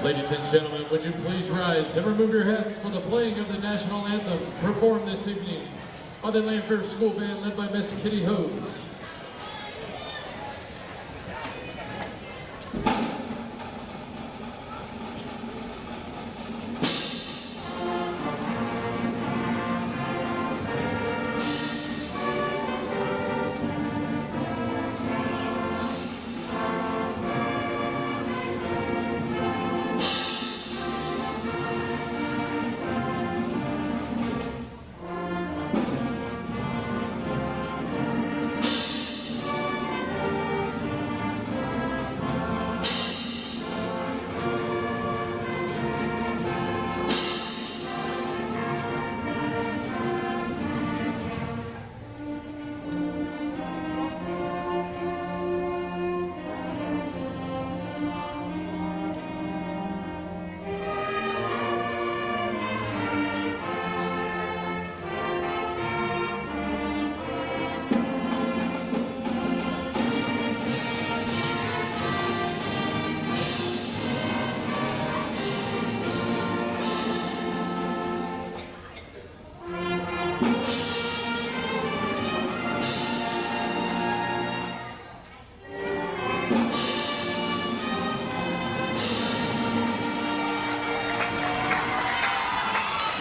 Ladies and gentlemen, would you please rise and remove your hats for the playing of the national anthem performed this evening by the Lanphier School Band led by Miss Kitty Hose.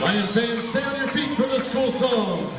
Lion fans, stay on your feet for the school song.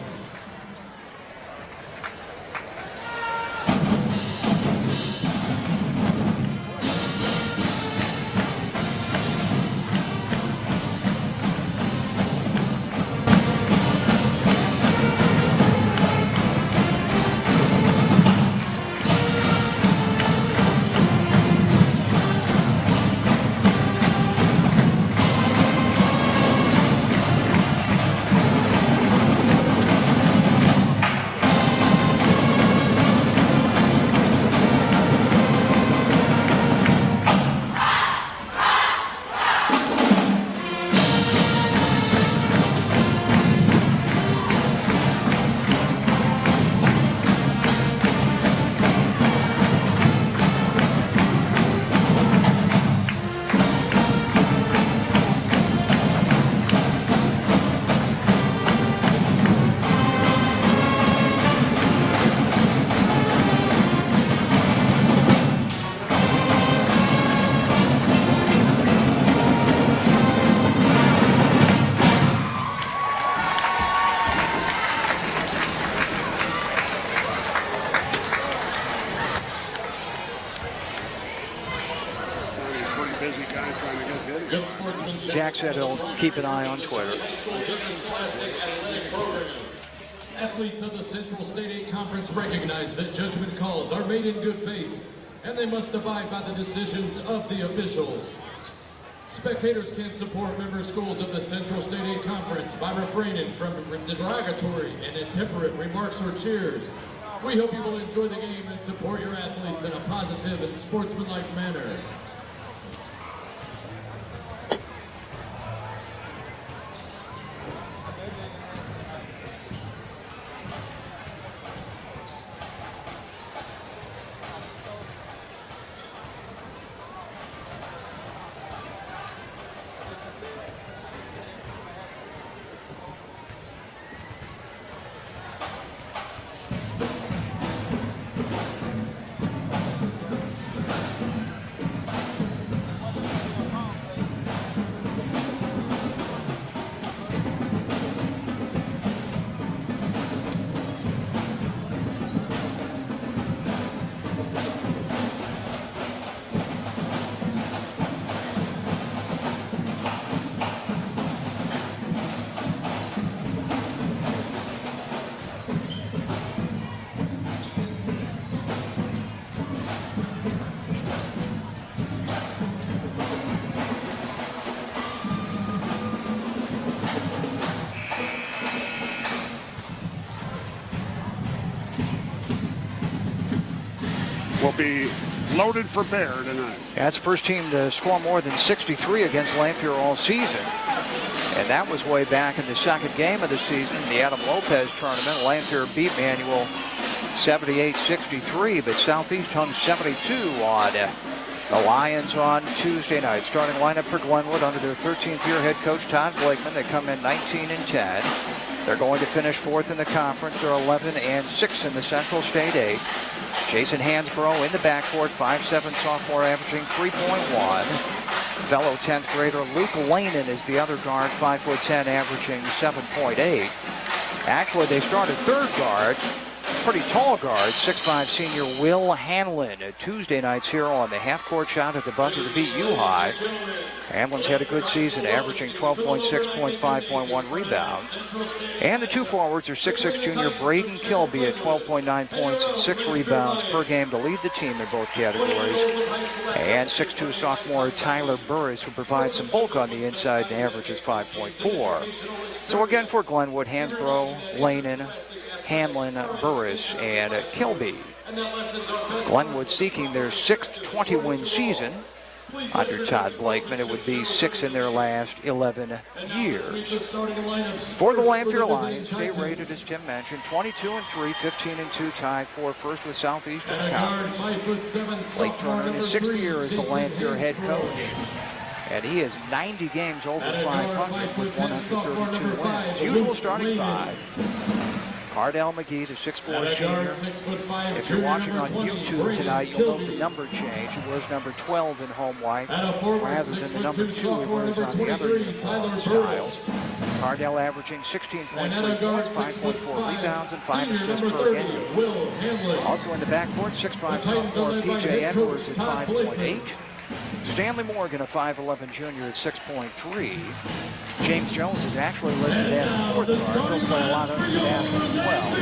Jack said he'll keep an eye on Twitter. Athletes of the Central State 8 Conference recognize that judgment calls are made in good faith, and they must abide by the decisions of the officials. Spectators can support member schools of the Central State 8 Conference by refraining from derogatory and intemperate remarks or cheers. We hope you will enjoy the game and support your athletes in a positive and sportsmanlike manner. Will be loaded for bear tonight. That's the first team to score more than 63 against Lanphier all season. And that was way back in the second game of the season, the Adam Lopez tournament. Lanphier beat Manual 78-63, but Southeast hung 72 on The Lions on Tuesday night. Starting lineup for Glenwood under their 13th year head coach Todd Blakeman. They come in 19-10. They're going to finish 4th in the conference. They're 11-6 in the Central State 8. Jason Hansbrough in the backcourt, 5'7" sophomore averaging 3.1. Fellow 10th grader Luke Lanin is the other guard, 5'10", averaging 7.8. Actually, they started third guard, pretty tall guard, 6'5" senior Will Hanlon. Tuesday nights here on the half-court shot at the buzzer to beat U-High. Hanlon's had a good season, averaging 12.6 points, 5.1 rebounds. And the two forwards are 6'6" junior Braden Kilby at 12.9 points and 6 rebounds per game to lead the team in both categories. And 6'2" sophomore Tyler Burris, who provides some bulk on the inside and averages 5.4. So again for Glenwood, Hansbrough, Lanin, Hanlon, Burris, and Kilby. Glenwood seeking their 6th 20-win season. Under Todd Blakeman, it would be 6 in their last 11 years. For the Lanphier Lions, they rated, as Tim mentioned, 22-3, 15-2, tied for first with Southeastern Conference. Blake Turner in his 6th year as the Lanphier head coach. And he is 90 games over 500 with 132 wins. Usual starting 5. Cardell McGee, the 6'4" senior. If you're watching on YouTube tonight, you'll note the number change. He wears number 12 in home white, rather than the number 2 he wears on the other uniform style. Cardell averaging 16.3 points, 5.4 rebounds, and 5 assists per game. Also in the backcourt, 6'5" sophomore P.J. Edwards at 5.8. Stanley Morgan, a 5'11" junior at 6.3. James Jones is actually listed as the 4th guard. He'll play a lot under the basket as well.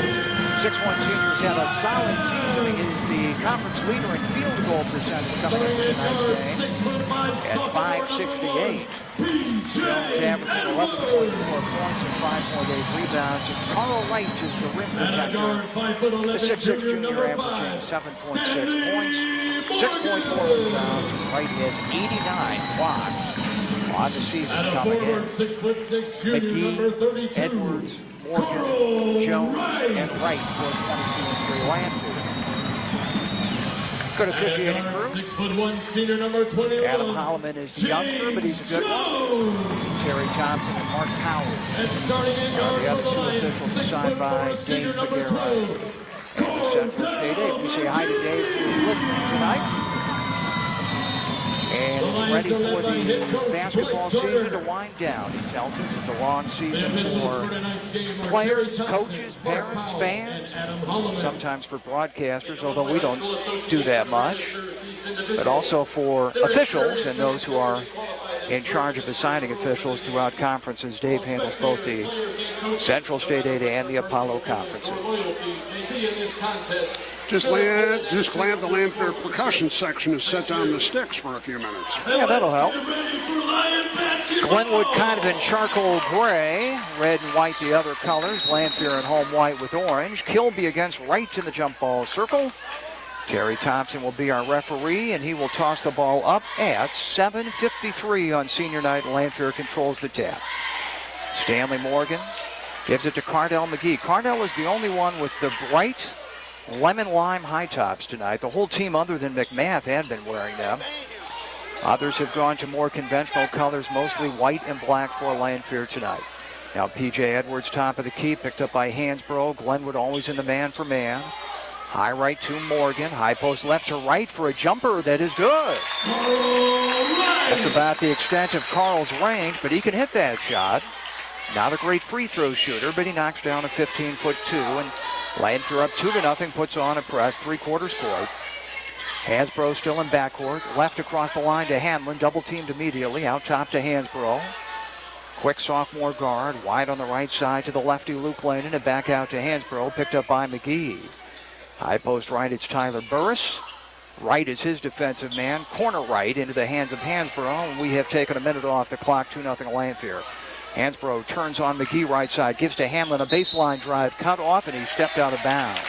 6'1" senior's had a solid season. He is the conference leader in field goal percentage coming into tonight's game at 568. Jones averaging 11.4 points and 5.8 rebounds. And Carl Wright is the rim protector. The 6'6" junior averaging 7.6 points, 6.4 rebounds. Wright has 89 blocks on the season coming in. McGee, Edwards, Morgan, Jones, and Wright for 22-3 Lanphier. Good officiating crew. 6'1" senior number 21. Adam Holloman is the youngster, but he's a good one. Terry Thompson and Mark Powell. And starting in guard the for other the two Lions, officials assigned by 6'4" senior Dave number 2. Figueroa. Central State 8. We say hi to Dave, who's listening tonight. And it's ready for the basketball season to wind down. He tells us it's a long season for players, coaches, parents, fans, sometimes for broadcasters, although we don't do that much, but also for officials and those who are in charge of assigning officials throughout conferences. Dave handles both the Central State 8 and the Apollo conferences. Just glad the Lanphier percussion section is set down the sticks for a few minutes. Yeah, that'll help. Glenwood kind of in charcoal gray, red and white the other colors. Lanphier in home white with orange. Kilby against Wright in the jump ball circle. Terry Thompson will be our referee, and he will toss the ball up at 7:53 on senior night. Lanphier controls the tap. Stanley Morgan gives it to Cardell McGee. Cardell is the only one with the bright lemon lime high tops tonight. The whole team other than McMath had been wearing them. Others have gone to more conventional colors, mostly white and black for Lanphier tonight. Now P.J. Edwards, top of the key, picked up by Hansbrough. Glenwood always in the man-for-man. High right to Morgan. High post left to right for a jumper that is good. That's about the extent of Carl's range, but he can hit that shot. Not a great free throw shooter, but he knocks down a 15'2", and Lanphier up 2-0, puts on a press, three-quarters court. Hansbrough still in backcourt. Left across the line to Hanlon, double-teamed immediately. Out top to Hansbrough. Quick sophomore guard, wide on the right side to the lefty Luke Lanin, and back out to Hansbrough, picked up by McGee. High post right, it's Tyler Burris. Right is his defensive man. Corner right into the hands of Hansbrough, and we have taken a minute off the clock, 2-0 Lanphier. Hansbrough turns on McGee right side, gives to Hanlon a baseline drive, cut off, and he stepped out of bounds.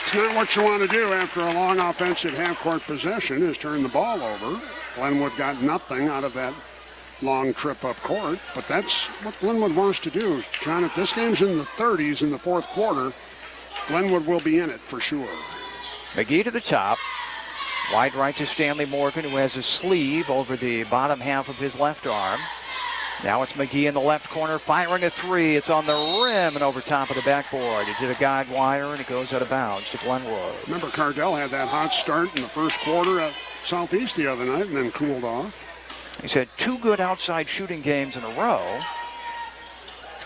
It's not what you want to do after a long offensive half-court possession is turn the ball over. Glenwood got nothing out of that long trip up court, but that's what Glenwood wants to do. John, if this game's in the 30s in the fourth quarter, Glenwood will be in it for sure. McGee to the top. Wide right to Stanley Morgan, who has a sleeve over the bottom half of his left arm. Now it's McGee in the left corner, firing a three. It's on the rim and over top of the backboard. He did a guide wire, and it goes out of bounds to Glenwood. Remember, Cardell had that hot start in the first quarter at Southeast the other night and then cooled off. He's had 2 good outside shooting games in a row,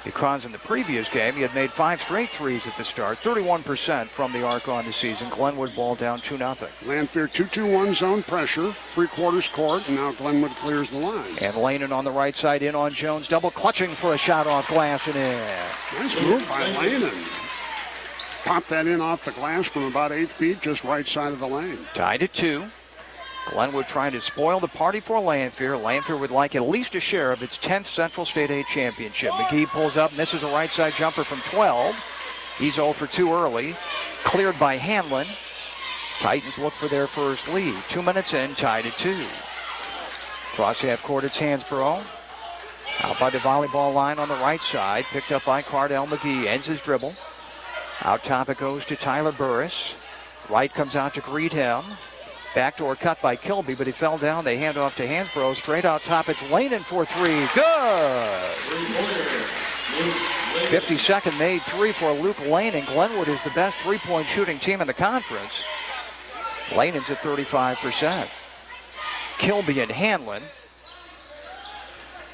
because in the previous game he had made 5 straight threes at the start, 31% from the arc on the season. Glenwood ball down 2-0. Lanphier 2-2-1 zone pressure, 3/4 court, and now Glenwood clears the line. And Lanen on the right side in on Jones, double clutching for a shot off glass and in. Nice move by Lanen. Popped that in off the glass from about 8 feet, just right side of the lane. Tied at 2. Glenwood trying to spoil the party for Lanphier. Lanphier would like at least a share of its 10th Central State A championship. McGee pulls up, misses a right side jumper from 12. He's 0 for 2 early. Cleared by Hanlon. Titans look for their first lead. 2 minutes in, tied at 2. Cross half court, it's Hansbrough. Out by the volleyball line on the right side. Picked up by Cardell. McGee ends his dribble. Out top it goes to Tyler Burris. Wright comes out to greet him. Backdoor cut by Kilby, but he fell down. They hand off to Hansbrough. Straight out top, it's Lanen for 3. Good! 52nd made 3 for Luke Lanen. Glenwood is the best three-point shooting team in the conference. Lanen's at 35%. Kilby and Hanlon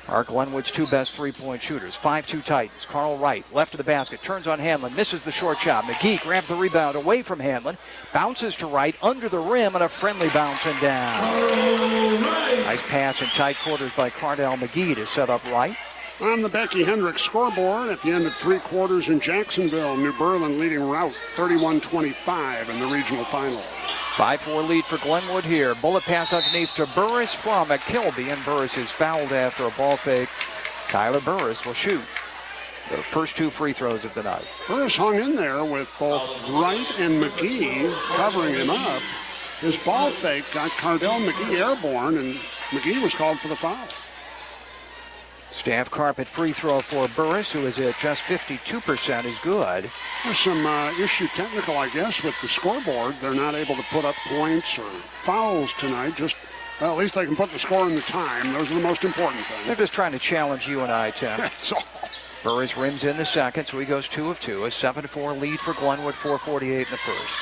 are Glenwood's 2 best three-point shooters. 5-2 Titans. Carl Wright, left of the basket, turns on Hanlon, misses the short shot. McGee grabs the rebound away from Hanlon, bounces to Wright, under the rim, and a friendly bounce and down. Nice pass in tight quarters by Cardell McGee to set up Wright. On the Becky Hendricks scoreboard at the end of 3 quarters in Jacksonville, New Berlin leading Rout 31-25 in the regional final. 5-4 lead for Glenwood here. Bullet pass underneath to Burris from a Kilby, and Burris is fouled after a ball fake. Tyler Burris will shoot the first 2 free throws of the night. Burris hung in there with both Wright and McGee covering him up. His ball fake got Cardell McGee airborne, and McGee was called for the foul. Staff carpet free throw for Burris, who is at just 52%, is good. There's some issue technical, I guess, with the scoreboard. They're not able to put up points or fouls tonight. Well, at least they can put the score in the time. Those are the most important things. They're just trying to challenge you and I, Tim. That's all. Burris rims in the second, so he goes 2 of 2. A 7-4 lead for Glenwood, 4:48 in the first.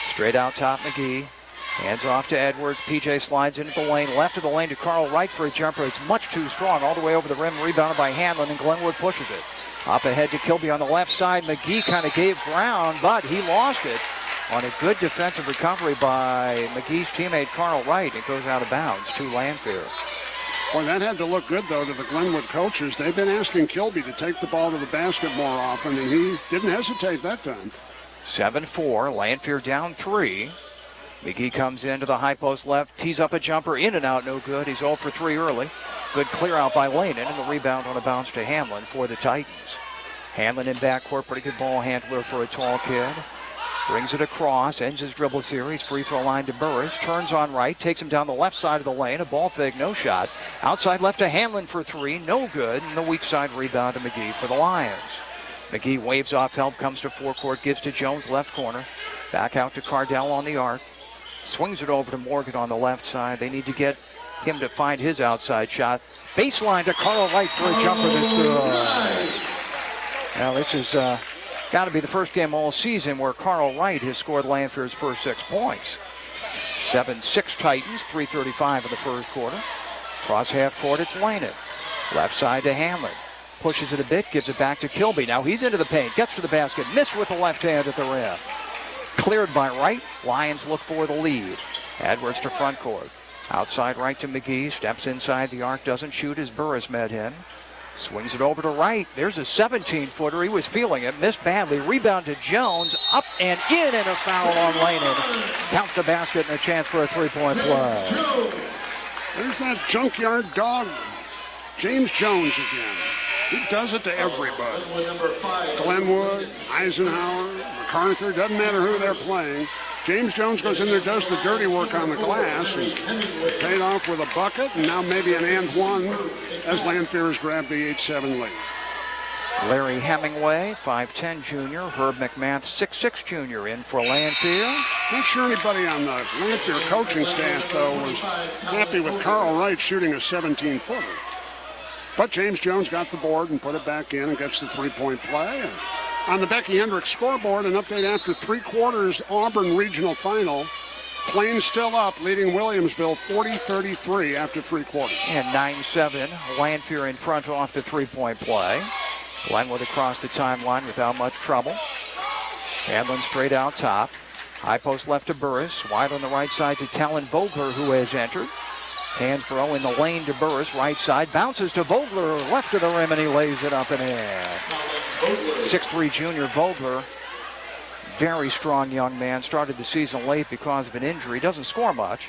Straight out top, McGee. Hands off to Edwards. PJ slides into the lane. Left of the lane to Carl Wright for a jumper. It's much too strong. All the way over the rim. Rebounded by Hanlon, and Glenwood pushes it. Up ahead to Kilby on the left side. McGee kind of gave ground, but he lost it on a good defensive recovery by McGee's teammate Carl Wright. It goes out of bounds to Lanphier. Boy, that had to look good, though, to the Glenwood coaches. They've been asking Kilby to take the ball to the basket more often, and he didn't hesitate that time. 7-4. Lanphier down 3. McGee comes into the high post left, tees up a jumper, in and out, no good. He's 0 for 3 early. Good clear out by Lanen, and the rebound on a bounce to Hanlon for the Titans. Hanlon in backcourt, pretty good ball handler for a tall kid. Brings it across, ends his dribble series, free throw line to Burris, turns on Wright, takes him down the left side of the lane, a ball fake, no shot. Outside left to Hanlon for 3, no good, and the weak side rebound to McGee for the Lions. McGee waves off help, comes to forecourt, gives to Jones, left corner. Back out to Cardell on the arc. Swings it over to Morgan on the left side. They need to get him to find his outside shot. Baseline to Carl Wright for a jumper that's good. Now this is got to be the first game all season where Carl Wright has scored Lanphier's first 6 points. 7-6 Titans, 3:35 in the first quarter. Cross half court, it's Lanen. Left side to Hanlon. Pushes it a bit, gives it back to Kilby. Now he's into the paint, gets to the basket, missed with the left hand at the rim. Cleared by Wright. Lions look for the lead. Edwards to front court. Outside right to McGee. Steps inside the arc. Doesn't shoot as Burris met him. Swings it over to Wright. There's a 17-footer. He was feeling it. Missed badly. Rebound to Jones. Up and in, and a foul on Lanen. Counts the basket and a chance for a 3-point play. There's that junkyard dog, James Jones again. He does it to everybody. Glenwood, Eisenhower, MacArthur, doesn't matter who they're playing. James Jones goes in there, does the dirty work on the glass, and paid off with a bucket, and now maybe an and one as Lanphier has grabbed the 8-7 lead. Larry Hemingway, 5'10 junior. Herb McMath, 6'6 junior, in for Lanphier. Not sure anybody on the Lanphier coaching staff, though, was happy with Carl Wright shooting a 17-footer. But James Jones got the board and put it back in and gets the three-point play. And on the Becky Hendricks scoreboard, an update after 3 quarters, Auburn regional final. Plains still up, leading Williamsville 40-33 after 3 quarters. And 9-7, Lanphier in front off the three-point play. Glenwood across the timeline without much trouble. Hanlon straight out top. High post left to Burris. Wide on the right side to Talon Vogler, who has entered. Hansbrough in the lane to Burris, right side. Bounces to Vogler, left of the rim, and he lays it up and in. 6'3 junior Vogler. Very strong young man. Started the season late because of an injury. Doesn't score much,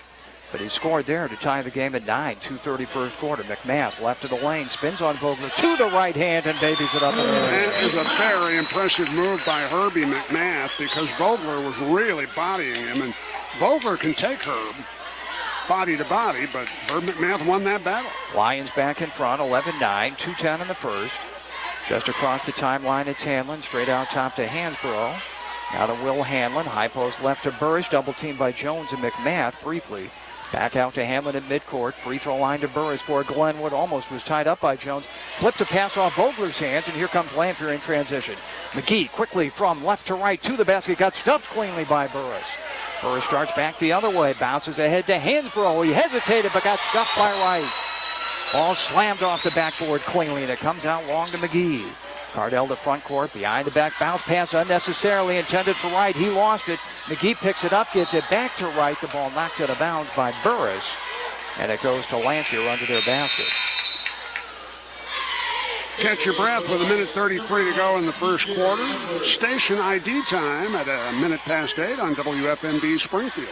but he scored there to tie the game at 9. 2:30 first quarter. McMath left of the lane, spins on Vogler to the right hand and babies it up and in. That is a very impressive move by Herbie McMath because Vogler was really bodying him, and Vogler can take Herb body to body, but Herb McMath won that battle. Lions back in front, 11-9, 2:10 in the first. Just across the timeline, it's Hanlon, straight out top to Hansbrough. Now to Will Hanlon, high post left to Burris, double teamed by Jones and McMath briefly. Back out to Hanlon at midcourt, free throw line to Burris for Glenwood, almost was tied up by Jones. Flips a pass off Vogler's hands, and here comes Lanphier in transition. McGee quickly from left to right to the basket, got stuffed cleanly by Burris. Burris starts back the other way, bounces ahead to Hansbrough. He hesitated but got stuffed by Wright. Ball slammed off the backboard cleanly, and it comes out long to McGee. Cardell to front court, behind the back, bounce pass unnecessarily intended for Wright. He lost it. McGee picks it up, gets it back to Wright. The ball knocked out of bounds by Burris, and it goes to Lanphier under their basket. Catch your breath with 1:33 to go in the first quarter. Station ID time at 8:01 on WFMB Springfield.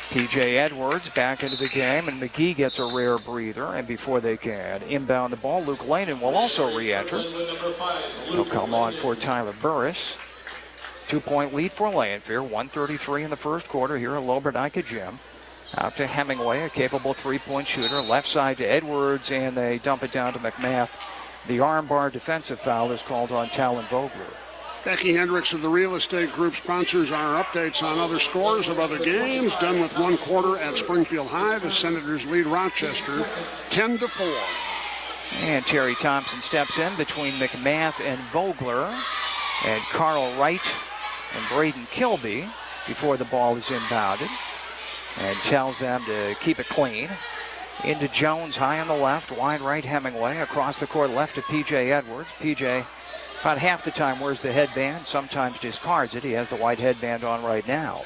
P.J. Edwards back into the game, and McGee gets a rare breather. And before they can inbound the ball, Luke Lanen will also re-enter. He'll come on for Tyler Burris. 2-point lead for Lanphier, 1:33 in the first quarter here at Lobernica Gym. Out to Hemingway, a capable three-point shooter. Left side to Edwards, and they dump it down to McMath. The armbar defensive foul is called on Talon Vogler. Becky Hendricks of the Real Estate Group sponsors our updates on other scores of other games. Done with 1 quarter at Springfield High. The Senators lead Rochester 10-4. And Terry Thompson steps in between McMath and Vogler. And Carl Wright and Braden Kilby before the ball is inbounded. And tells them to keep it clean. Into Jones, high on the left, wide right Hemingway. Across the court left to P.J. Edwards. P.J. about half the time wears the headband, sometimes discards it. He has the white headband on right now.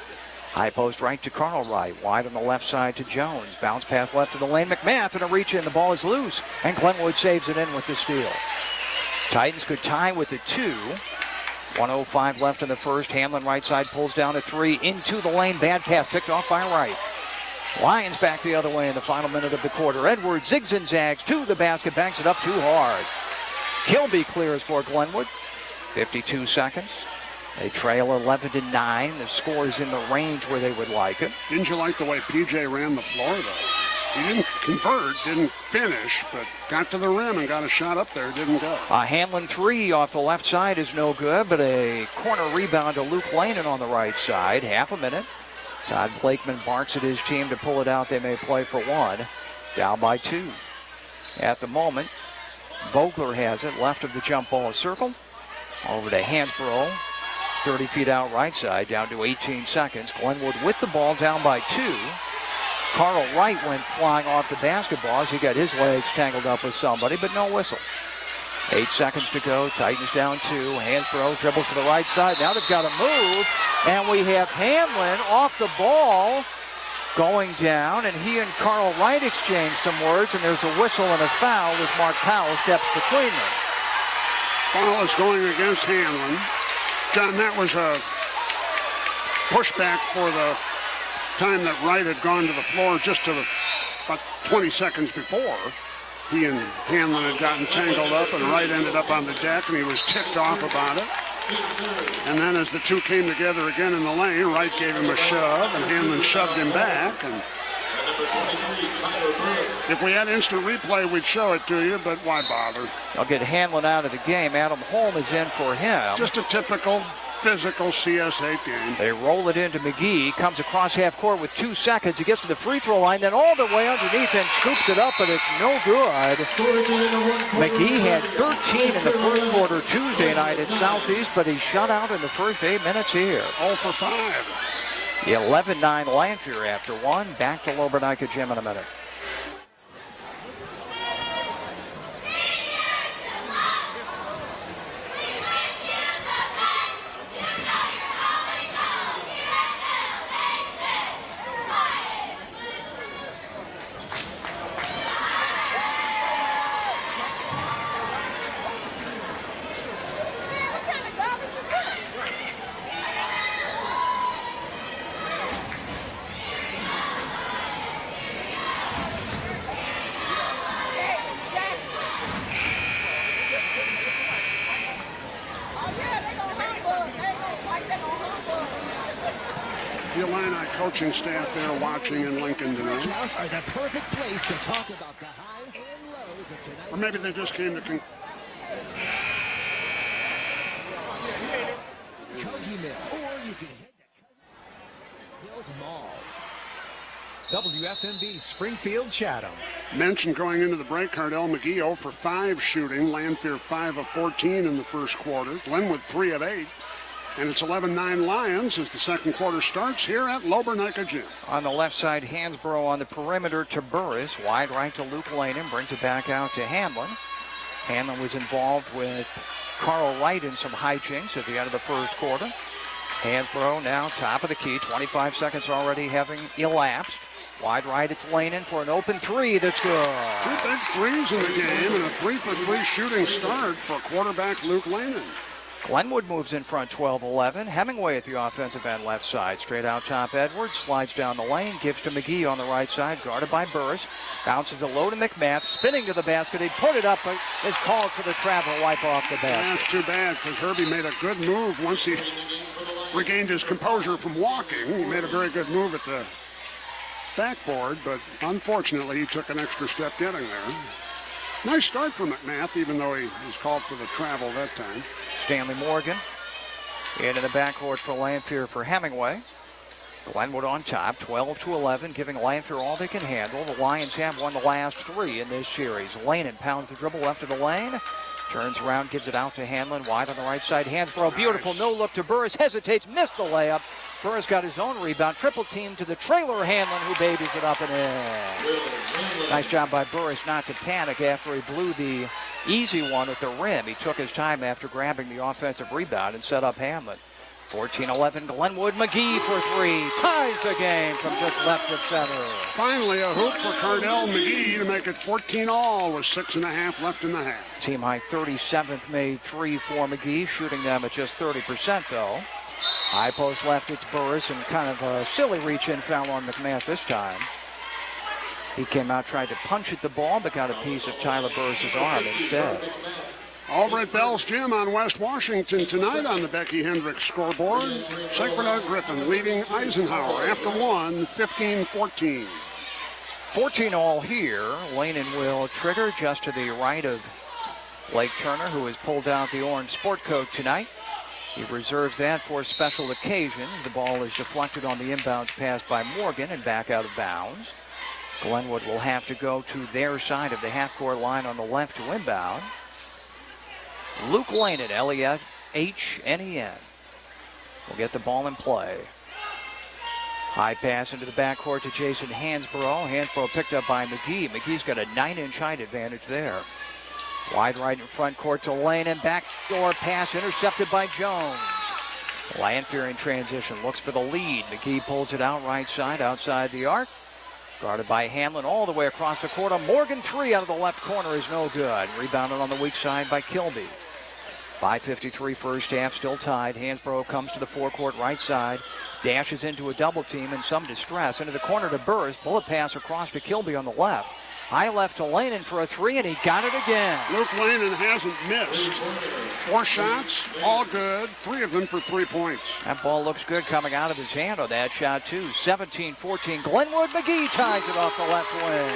High post right to Carl Wright, wide on the left side to Jones. Bounce pass left to the lane, McMath, and a reach in. The ball is loose, and Glenwood saves it in with the steal. Titans could tie with the 2. 1:05 left in the first. Hanlon right side pulls down a 3 into the lane. Bad pass picked off by Wright. Lions back the other way in the final minute of the quarter. Edwards zigs and zags to the basket, banks it up too hard. Kilby clears for Glenwood. 52 seconds. They trail 11-9. The score is in the range where they would like it. Didn't you like the way PJ ran the floor, though? He didn't convert, didn't finish, but got to the rim and got a shot up there. Didn't go. A Hanlon 3 off the left side is no good, but a corner rebound to Luke Lanen on the right side. Half a minute. Todd Blakeman barks at his team to pull it out. They may play for 1. Down by 2. At the moment, Vogler has it, left of the jump ball circle. Over to Hansbrough, 30 feet out right side, down to 18 seconds. Glenwood with the ball, down by 2. Carl Wright went flying off the basketball as he got his legs tangled up with somebody, but no whistle. 8 seconds to go, Titans down 2. Hansbrough dribbles to the right side. Now they've got to move, and we have Hanlon off the ball, going down, and he and Carl Wright exchange some words, and there's a whistle and a foul as Mark Powell steps between them. Foul is going against Hanlon. John, that was a pushback for the time that Wright had gone to the floor just about 20 seconds before. He and Hanlon had gotten tangled up, and Wright ended up on the deck, and he was ticked off about it. And then as the two came together again in the lane, Wright gave him a shove, and Hanlon shoved him back, and Number 23, Tyler Burris. If we had instant replay, we'd show it to you, but why bother? They'll get Hanlon out of the game. Adam Holm is in for him. Just a typical physical CS8 game. They roll it into McGee. Comes across half court with 2 seconds. He gets to the free throw line, then all the way underneath and scoops it up, but it's no good. McGee had 13 in the first quarter Tuesday night at Southeast, but he shut out in the first 8 minutes here. 0 for 5. 11-9 Lanphier after one. Back to Lobernica Gym in a minute. The Illini coaching staff there watching in Lincoln tonight. Are the perfect place to talk about the highs and lows of tonight's. Or maybe they just came to Kogi Mill, or you can head to Hills Mall. WFMB Springfield Chatham. mentioned going into the break. Cardell McGee 0 for 5 shooting. Lanphier 5 of 14 in the first quarter. Glenwood 3 of 8. And it's 11-9 Lions as the second quarter starts here at Lobernica Gym. On the left side, Hansborough on the perimeter to Burris. Wide right to Luke Lanham. Brings it back out to Hamlin. Hamlin was involved with Carl Wright in some hijinks at the end of the first quarter. Hansborough now top of the key. 25 seconds already having elapsed. Wide right, it's Lanham for an open three. That's good. 2 big threes in the game and a 3-for-3 shooting start for quarterback Luke Lanham. Glenwood moves in front 12-11. Hemingway at the offensive end left side. Straight out top Edwards. Slides down the lane. Gives to McGee on the right side. Guarded by Burris. Bounces a low to McMath. Spinning to the basket. He put it up but is called for the travel wipe off the basket. That's too bad because Herbie made a good move once he regained his composure from walking. He made a very good move at the backboard, but unfortunately he took an extra step getting there. Nice start for McMath, even though he was called for the travel that time. Stanley Morgan into the backcourt for Lanphier for Hemingway. Glenwood on top, 12-11, giving Lanphier all they can handle. The Lions have won the last 3 in this series. Lanham pounds the dribble left of the lane. Turns around, gives it out to Hanlon. Wide on the right side. Hansborough, beautiful no look to Burris. Hesitates, missed the layup. Burris got his own rebound. Triple team to the trailer Hanlon, who babies it up and in. Nice job by Burris not to panic after he blew the easy one at the rim. He took his time after grabbing the offensive rebound and set up Hanlon. 14-11, Glenwood. McGee for 3. Ties the game from just left of center. Finally, a hoop for Cardell McGee to make it 14-all with 6.5 left in the half. Team high 37th made 3 for McGee, shooting them at just 30% though. High post left, it's Burris, and kind of a silly reach-in foul on McMath this time. He came out, tried to punch at the ball, but got a piece of Tyler Burris's arm instead. Over at Bell's Gym on West Washington tonight on the Becky Hendricks scoreboard. Sacred Heart Griffin leading Eisenhower after 1, 15-14. 14-all here. Lanham will trigger just to the right of Blake Turner, who has pulled out the orange sport coat tonight. He reserves that for special occasions. The ball is deflected on the inbounds pass by Morgan and back out of bounds. Glenwood will have to go to their side of the half-court line on the left to inbound. Luke Lanham, L-E-H-N-E-N, will get the ball in play. High pass into the backcourt to Jason Hansborough. Hansborough picked up by McGee. McGee's got a 9-inch height advantage there. Wide right in front court to Lanham. Backdoor pass intercepted by Jones. Lanphier in transition, looks for the lead. McGee pulls it out right side, outside the arc. Guarded by Hanlon all the way across the court. A Morgan 3 out of the left corner is no good. Rebounded on the weak side by Kilby. 5:53 first half, still tied. Hansborough comes to the forecourt right side. Dashes into a double team in some distress. Into the corner to Burris. Bullet pass across to Kilby on the left. High left to Lanen for a three, and he got it again. Luke Lanen hasn't missed. 4 shots, all good. 3 of them for 3 points. That ball looks good coming out of his hand on that shot, too. 17-14. Glenwood McGee ties it off the left wing.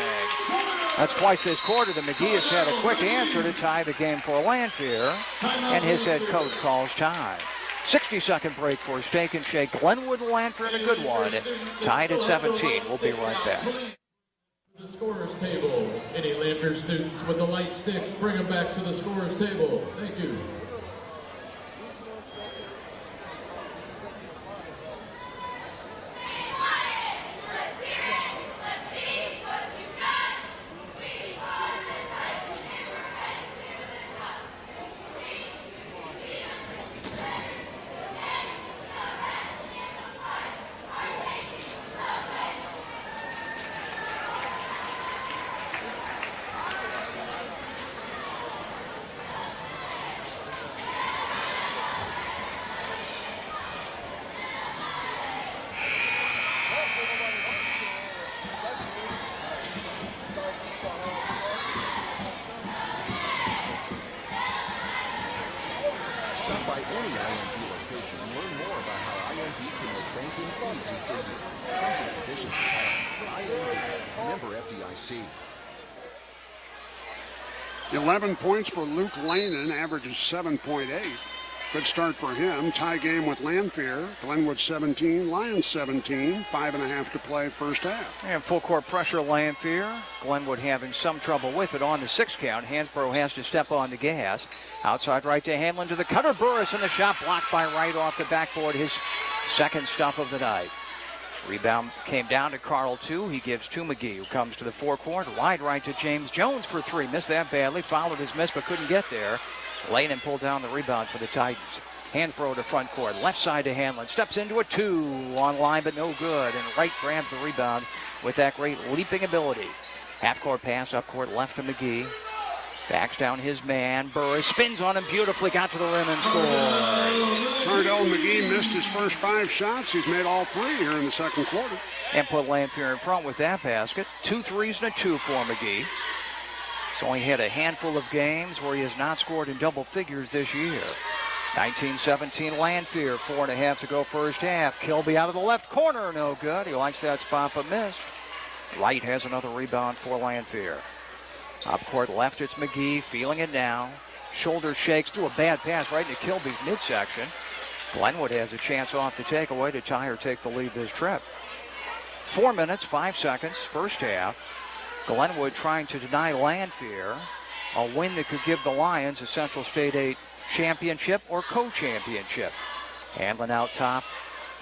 That's twice this quarter that McGee has had a quick answer to tie the game for Lanphier, and his head coach calls time. 60-second break for Steak and Shake. Glenwood and Lanphier in a good one. Tied at 17. We'll be right back. The scorer's table. Any Lanphier students with the light sticks, bring them back to the scorer's table. Thank you. Stop by any IMD location and learn more about how IMD can make banking easy for you. Terms and conditions apply. IMD, member FDIC. 11 points for Luke Lanen, averages 7.8. Good start for him. Tie game with Lanphier. Glenwood 17, Lions 17. 5.5 to play first half. And full court pressure, Lanphier. Glenwood having some trouble with it on the 6 count. Hansborough has to step on the gas. Outside right to Hanlon to the cutter. Burris, and the shot blocked by Wright off the backboard. His second stuff of the night. Rebound came down to Carl, too. He gives to McGee, who comes to the forecourt. Wide right to James Jones for 3. Missed that badly. Followed his miss, but couldn't get there. Lanen pulled down the rebound for the Titans. Hansborough to front court. Left side to Hanlon. Steps into a 2. On line, but no good. And Wright grabs the rebound with that great leaping ability. Half-court pass up court left to McGee. Backs down his man. Burris spins on him beautifully. Got to the rim and scored. Cardell McGee missed his first 5 shots. He's made all 3 here in the second quarter. And put Lanphier in front with that basket. 2 threes and a 2 for McGee. He's only had a handful of games where he has not scored in double figures this year. 19-17 Lanphier, 4.5 to go first half. Kilby out of the left corner, no good. He likes that spot but missed. Wright has another rebound for Lanphier. Up court left, it's McGee feeling it now. Shoulder shakes through a bad pass right into Kilby's midsection. Glenwood has a chance off the takeaway to tie or take the lead this trip. 4 minutes, 5 seconds, first half. Glenwood trying to deny Lanphier a win that could give the Lions a Central State 8 championship or co-championship. Hanlon out top,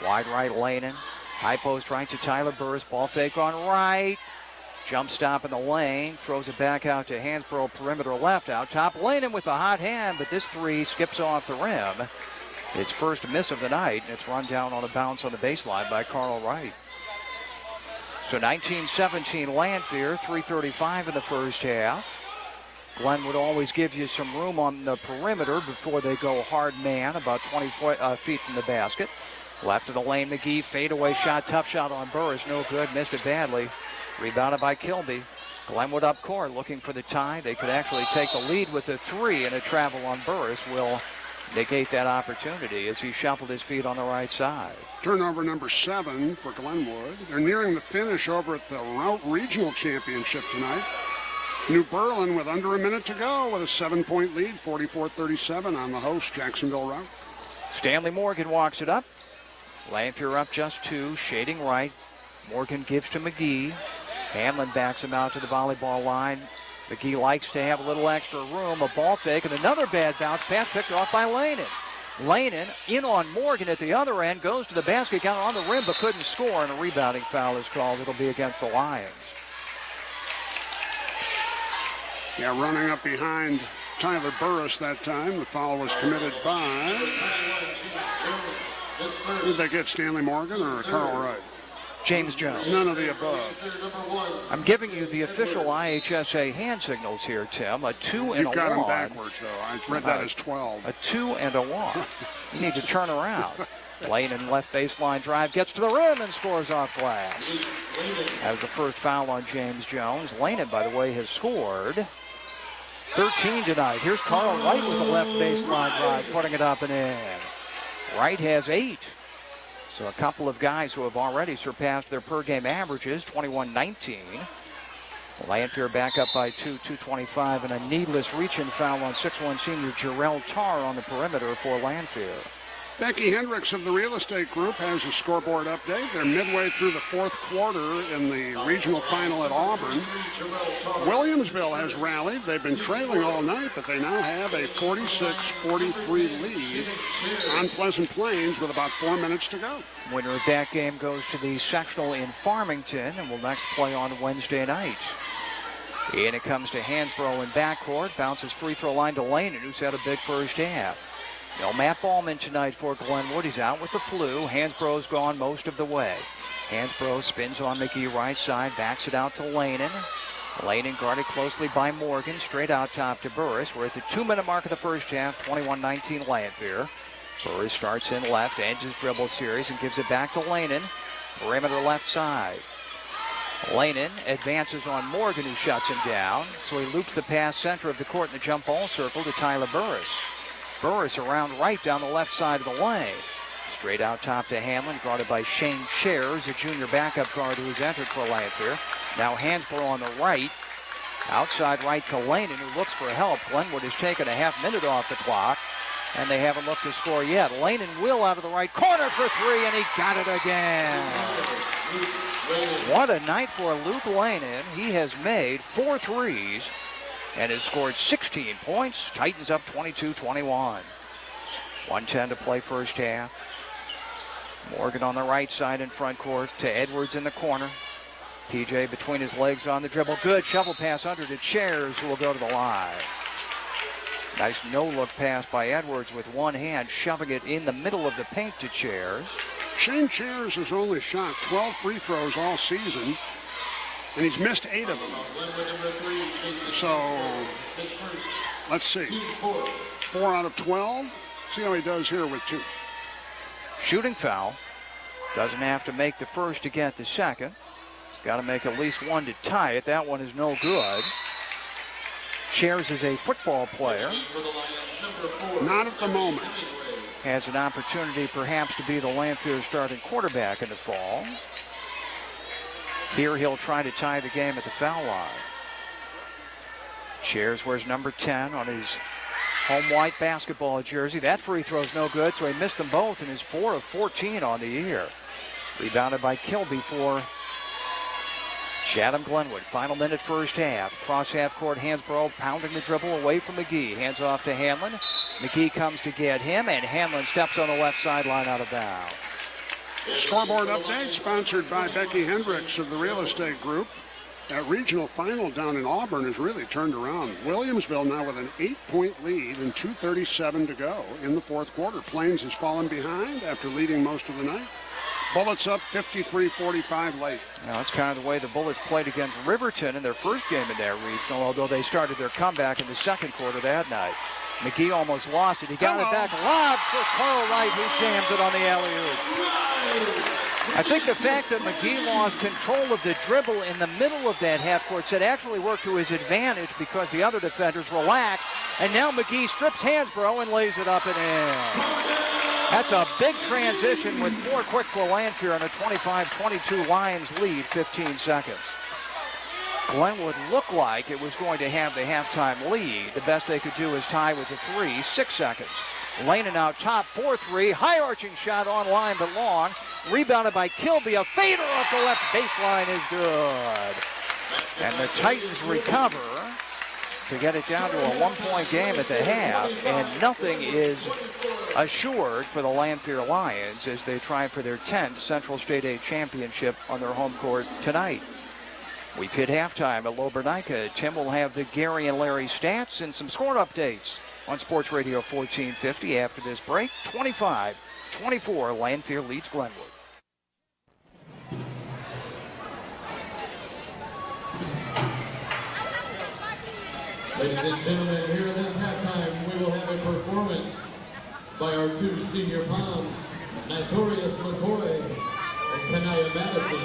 wide right Lanen. High post right to Tyler Burris. Ball fake on right. Jump stop in the lane. Throws it back out to Hansborough. Perimeter left out top. Lanen with a hot hand, but this 3 skips off the rim. His first miss of the night, and it's run down on a bounce on the baseline by Carl Wright. So 19-17 Lanphier, 3:35 in the first half. Glenwood always gives you some room on the perimeter before they go hard man, about 20 feet from the basket. Left of the lane, McGee, fadeaway shot, tough shot on Burris, no good, missed it badly. Rebounded by Kilby. Glenwood up court looking for the tie. They could actually take the lead with a 3, and a travel on Burris will negate that opportunity as he shuffled his feet on the right side. Turnover number 7 for Glenwood. They're nearing the finish over at the Route Regional Championship tonight. New Berlin with under a minute to go with a 7-point lead, 44-37 on the host, Jacksonville Route. Stanley Morgan walks it up. Lanphier up just 2, shading right. Morgan gives to McGee. Hanlon backs him out to the volleyball line. McGee likes to have a little extra room. A ball fake and another bad bounce pass picked off by Lanen. Lanen in on Morgan at the other end, goes to the basket, got on the rim but couldn't score, and a rebounding foul is called. It'll be against the Lions. Yeah, running up behind Tyler Burris that time. The foul was committed by... Did they get Stanley Morgan or Carl Wright? James Jones. None of the above. I'm giving you the official IHSA hand signals here, Tim. A 2 and You've a 1. got them backwards, though. I read that as 12. A 2 and a 1. You need to turn around. Lanen left baseline drive, gets to the rim and scores off glass. That was the first foul on James Jones. Lannon, by the way, has scored 13 tonight. Here's Carl Wright with the left baseline drive, putting it up and in. Wright has 8. So a couple of guys who have already surpassed their per-game averages, 21-19. Lanphier back up by 2, 2:25, and a needless reach-in foul on 6'1" senior Jarrell Tarr on the perimeter for Lanphier. Becky Hendricks of the real estate group has a scoreboard update. They're midway through the 4th quarter in the regional final at Auburn. Williamsville has rallied. They've been trailing all night, but they now have a 46-43 lead on Pleasant Plains with about 4 minutes to go. Winner of that game goes to the sectional in Farmington and will next play on Wednesday night. And it comes to Hansbrough in backcourt. Bounces free throw line to Lane, who's had a big first half. No Matt Ballman tonight for Glenwood. He's out with the flu. Hansbrough's gone most of the way. Hansbrough spins on McGee right side, backs it out to Lanen. Lanen guarded closely by Morgan, straight out top to Burris. We're at the 2-minute mark of the first half, 21-19 Lanphier. Burris starts in left, ends his dribble series and gives it back to Lanen. Perimeter left side. Lanen advances on Morgan, who shuts him down. So he loops the pass center of the court in the jump ball circle to Tyler Burris. Burris around right down the left side of the lane. Straight out top to Hamlin, guarded by Shane Chairs, a junior backup guard who has entered for Lanphier. Now Hansbrough on the right. Outside right to Lanen, who looks for help. Glenwood has taken a half minute off the clock, and they haven't looked to score yet. Lanen will out of the right corner for 3, and he got it again. What a night for Luke Lanen. He has made 4 threes and has scored 16 points. Titans up 22-21. 1:10 to play first half. Morgan on the right side in front court to Edwards in the corner. PJ between his legs on the dribble. Good shovel pass under to Chairs, who will go to the line. Nice no-look pass by Edwards with one hand, shoving it in the middle of the paint to Chairs. Shane Chairs has only shot 12 free throws all season, and he's missed 8 of them. So, let's see. 4 out of 12. See how he does here with 2. Shooting foul. Doesn't have to make the first to get the second. He's got to make at least 1 to tie it. That one is no good. Chairs is a football player. Not at the moment. Has an opportunity perhaps to be the Lanphier starting quarterback in the fall. Here he'll try to tie the game at the foul line. Chairs wears number 10 on his home white basketball jersey. That free throw's no good, so he missed them both and is 4 of 14 on the year. Rebounded by Kilby for Chatham Glenwood. Final minute first half. Cross half court, Hansbrough pounding the dribble away from McGee. Hands off to Hamlin. McGee comes to get him, and Hamlin steps on the left sideline out of bounds. Scoreboard update sponsored by Becky Hendricks of the real estate group. That regional final down in Auburn has really turned around. Williamsville now with an 8-point lead and 2:37 to go in the 4th quarter. Plains has fallen behind after leading most of the night. Bullets up 53-45 late. Now, that's kind of the way the Bullets played against Riverton in their first game in that regional, although they started their comeback in the 2nd quarter that night. McGee almost lost it. He got it back. Lob for Carl Wright, who jams it on the alley-oop. I think the fact that McGee lost control of the dribble in the middle of that half-court set actually worked to his advantage because the other defenders relaxed. And now McGee strips Hansbrough and lays it up and in. That's a big transition with 4 quick for Lanphier on a 25-22 Lions lead, 15 seconds. Glenwood looked like it was going to have the halftime lead. The best they could do is tie with the 3, 6 seconds. Lanen out top, 4-3, high arching shot on line but long. Rebounded by Kilby, a fader off the left baseline is good. And the Titans recover to get it down to a 1-point game at the half, and nothing is assured for the Lanphier Lions as they try for their 10th Central State A championship on their home court tonight. We've hit halftime at Lobernica. Tim will have the Gary and Larry stats and some score updates on Sports Radio 1450 after this break. 25-24, Lanphier leads Glenwood. Ladies and gentlemen, here at this halftime, we will have a performance by our 2 senior Poms, Notorious McCoy and Tanaya Madison.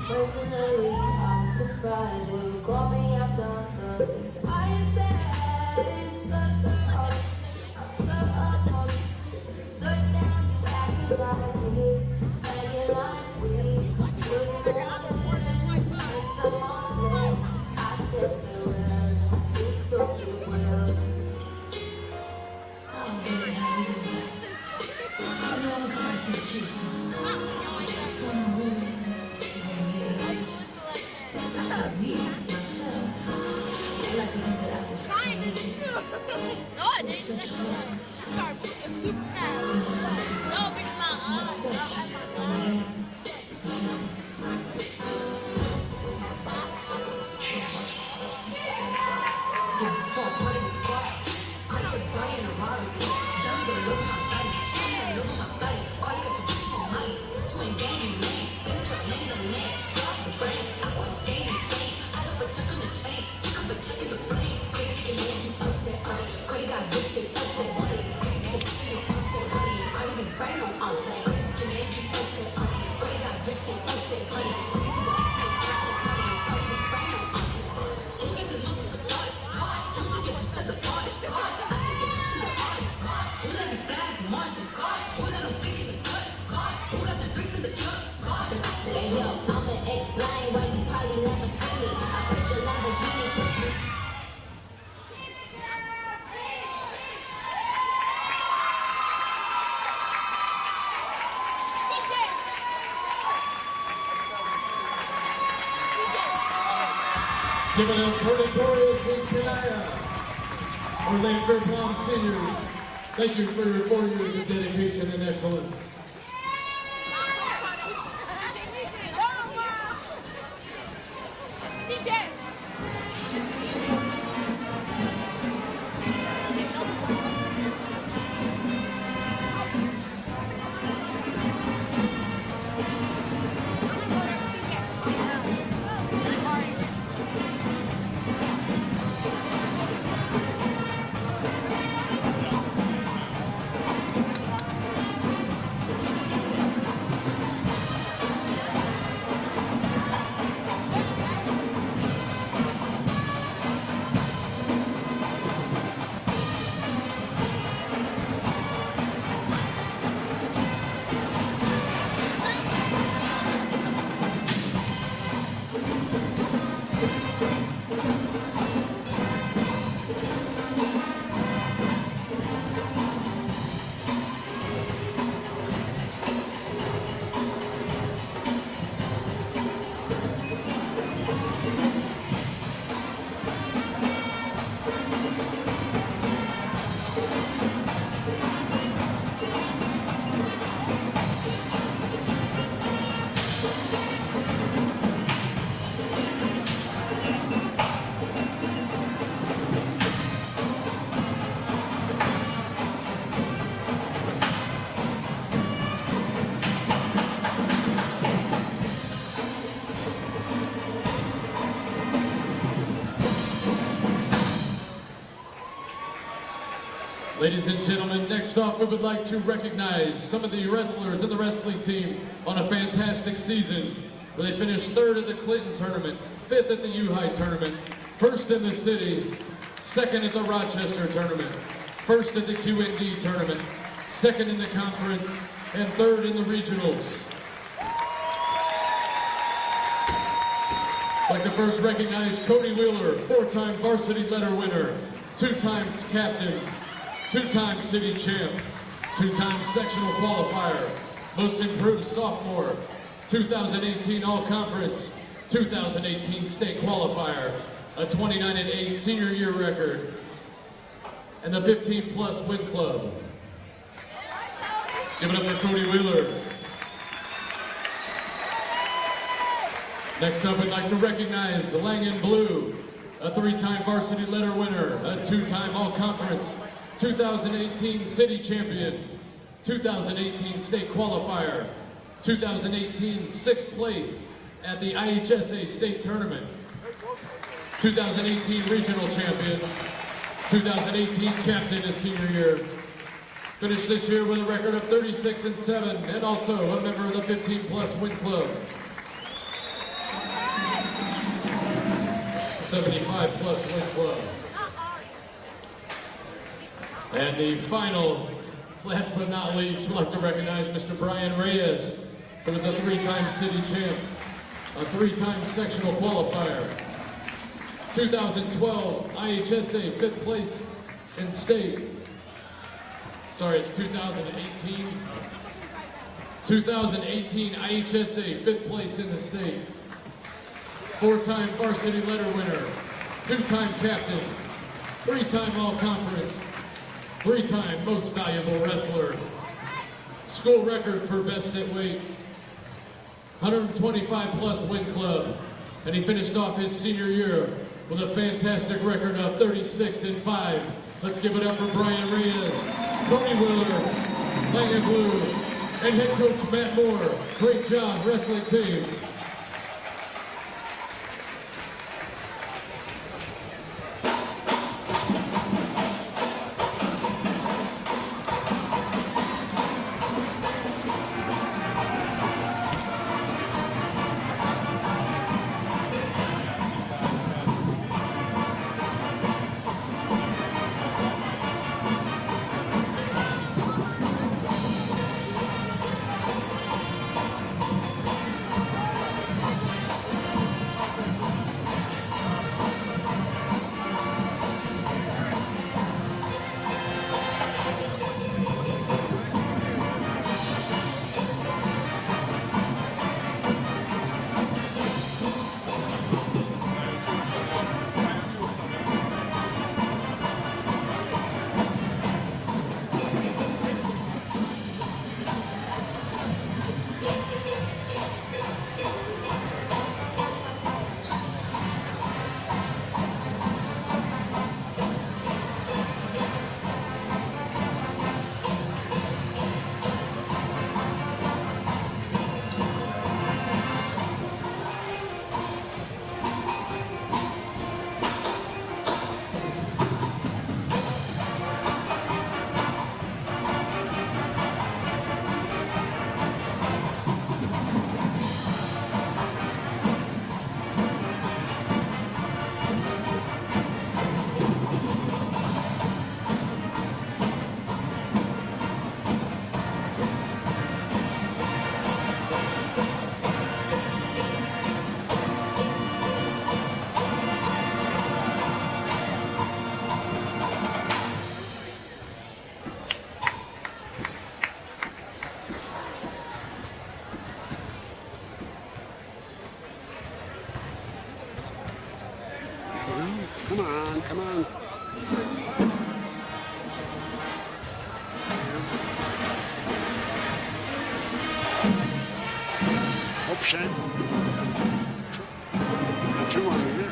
Personally, I'm surprised when you call me after the things I said. It's the heart. I'm stuck up on it. Slow down, you acting like me. Acting like we. Looking more than some other. I said farewell. You thought you will. Oh, baby, how you doing? I know I'm gonna come back to the chase. Some women. Me, myself, I like to think that I was created. No, I didn't. Special ones. Sorry, it's super fast. No, big It's more special. Give it up for Notorious and Kanaya, our Lanphier Prom seniors. Thank you for your 4 years of dedication and excellence. Ladies and gentlemen, next off we would like to recognize some of the wrestlers in the wrestling team on a fantastic season where they finished 3rd at the Clinton tournament, 5th at the U-High tournament, 1st in the city, 2nd at the Rochester tournament, 1st at the QND tournament, 2nd in the conference, and 3rd in the regionals. I'd like to first recognize Cody Wheeler, 4-time varsity letter winner, 2-time captain, 2-time city champ, 2-time sectional qualifier, most improved sophomore, 2018 all-conference, 2018 state qualifier, a 29-8 senior year record, and the 15-plus win club. Give it up for Cody Wheeler. Next up, we'd like to recognize Lang in Blue, a 3-time varsity letter winner, a 2-time all-conference, 2018 city champion, 2018 state qualifier, 2018 6th place at the IHSA state tournament, 2018 regional champion, 2018 captain his senior year. Finished this year with a record of 36-7 and also a member of the 15-plus win club. 75-plus win club. And the final, last but not least, we'd like to recognize Mr. Brian Reyes, who was a 3-time city champ, a 3-time sectional qualifier, 2012 IHSA 5th place in state. Sorry, it's 2018. 2018 IHSA 5th place in the state. 4-time varsity letter winner, 2-time captain, 3-time all-conference, 3-time most valuable wrestler. School record for best at weight, 125-plus win club. And he finished off his senior year with a fantastic record of 36-5. Let's give it up for Brian Reyes, Tony Wheeler, Lang & Blue, and head coach Matt Moore. Great job, wrestling team. Come on, come on. Hope set. 2 on the year.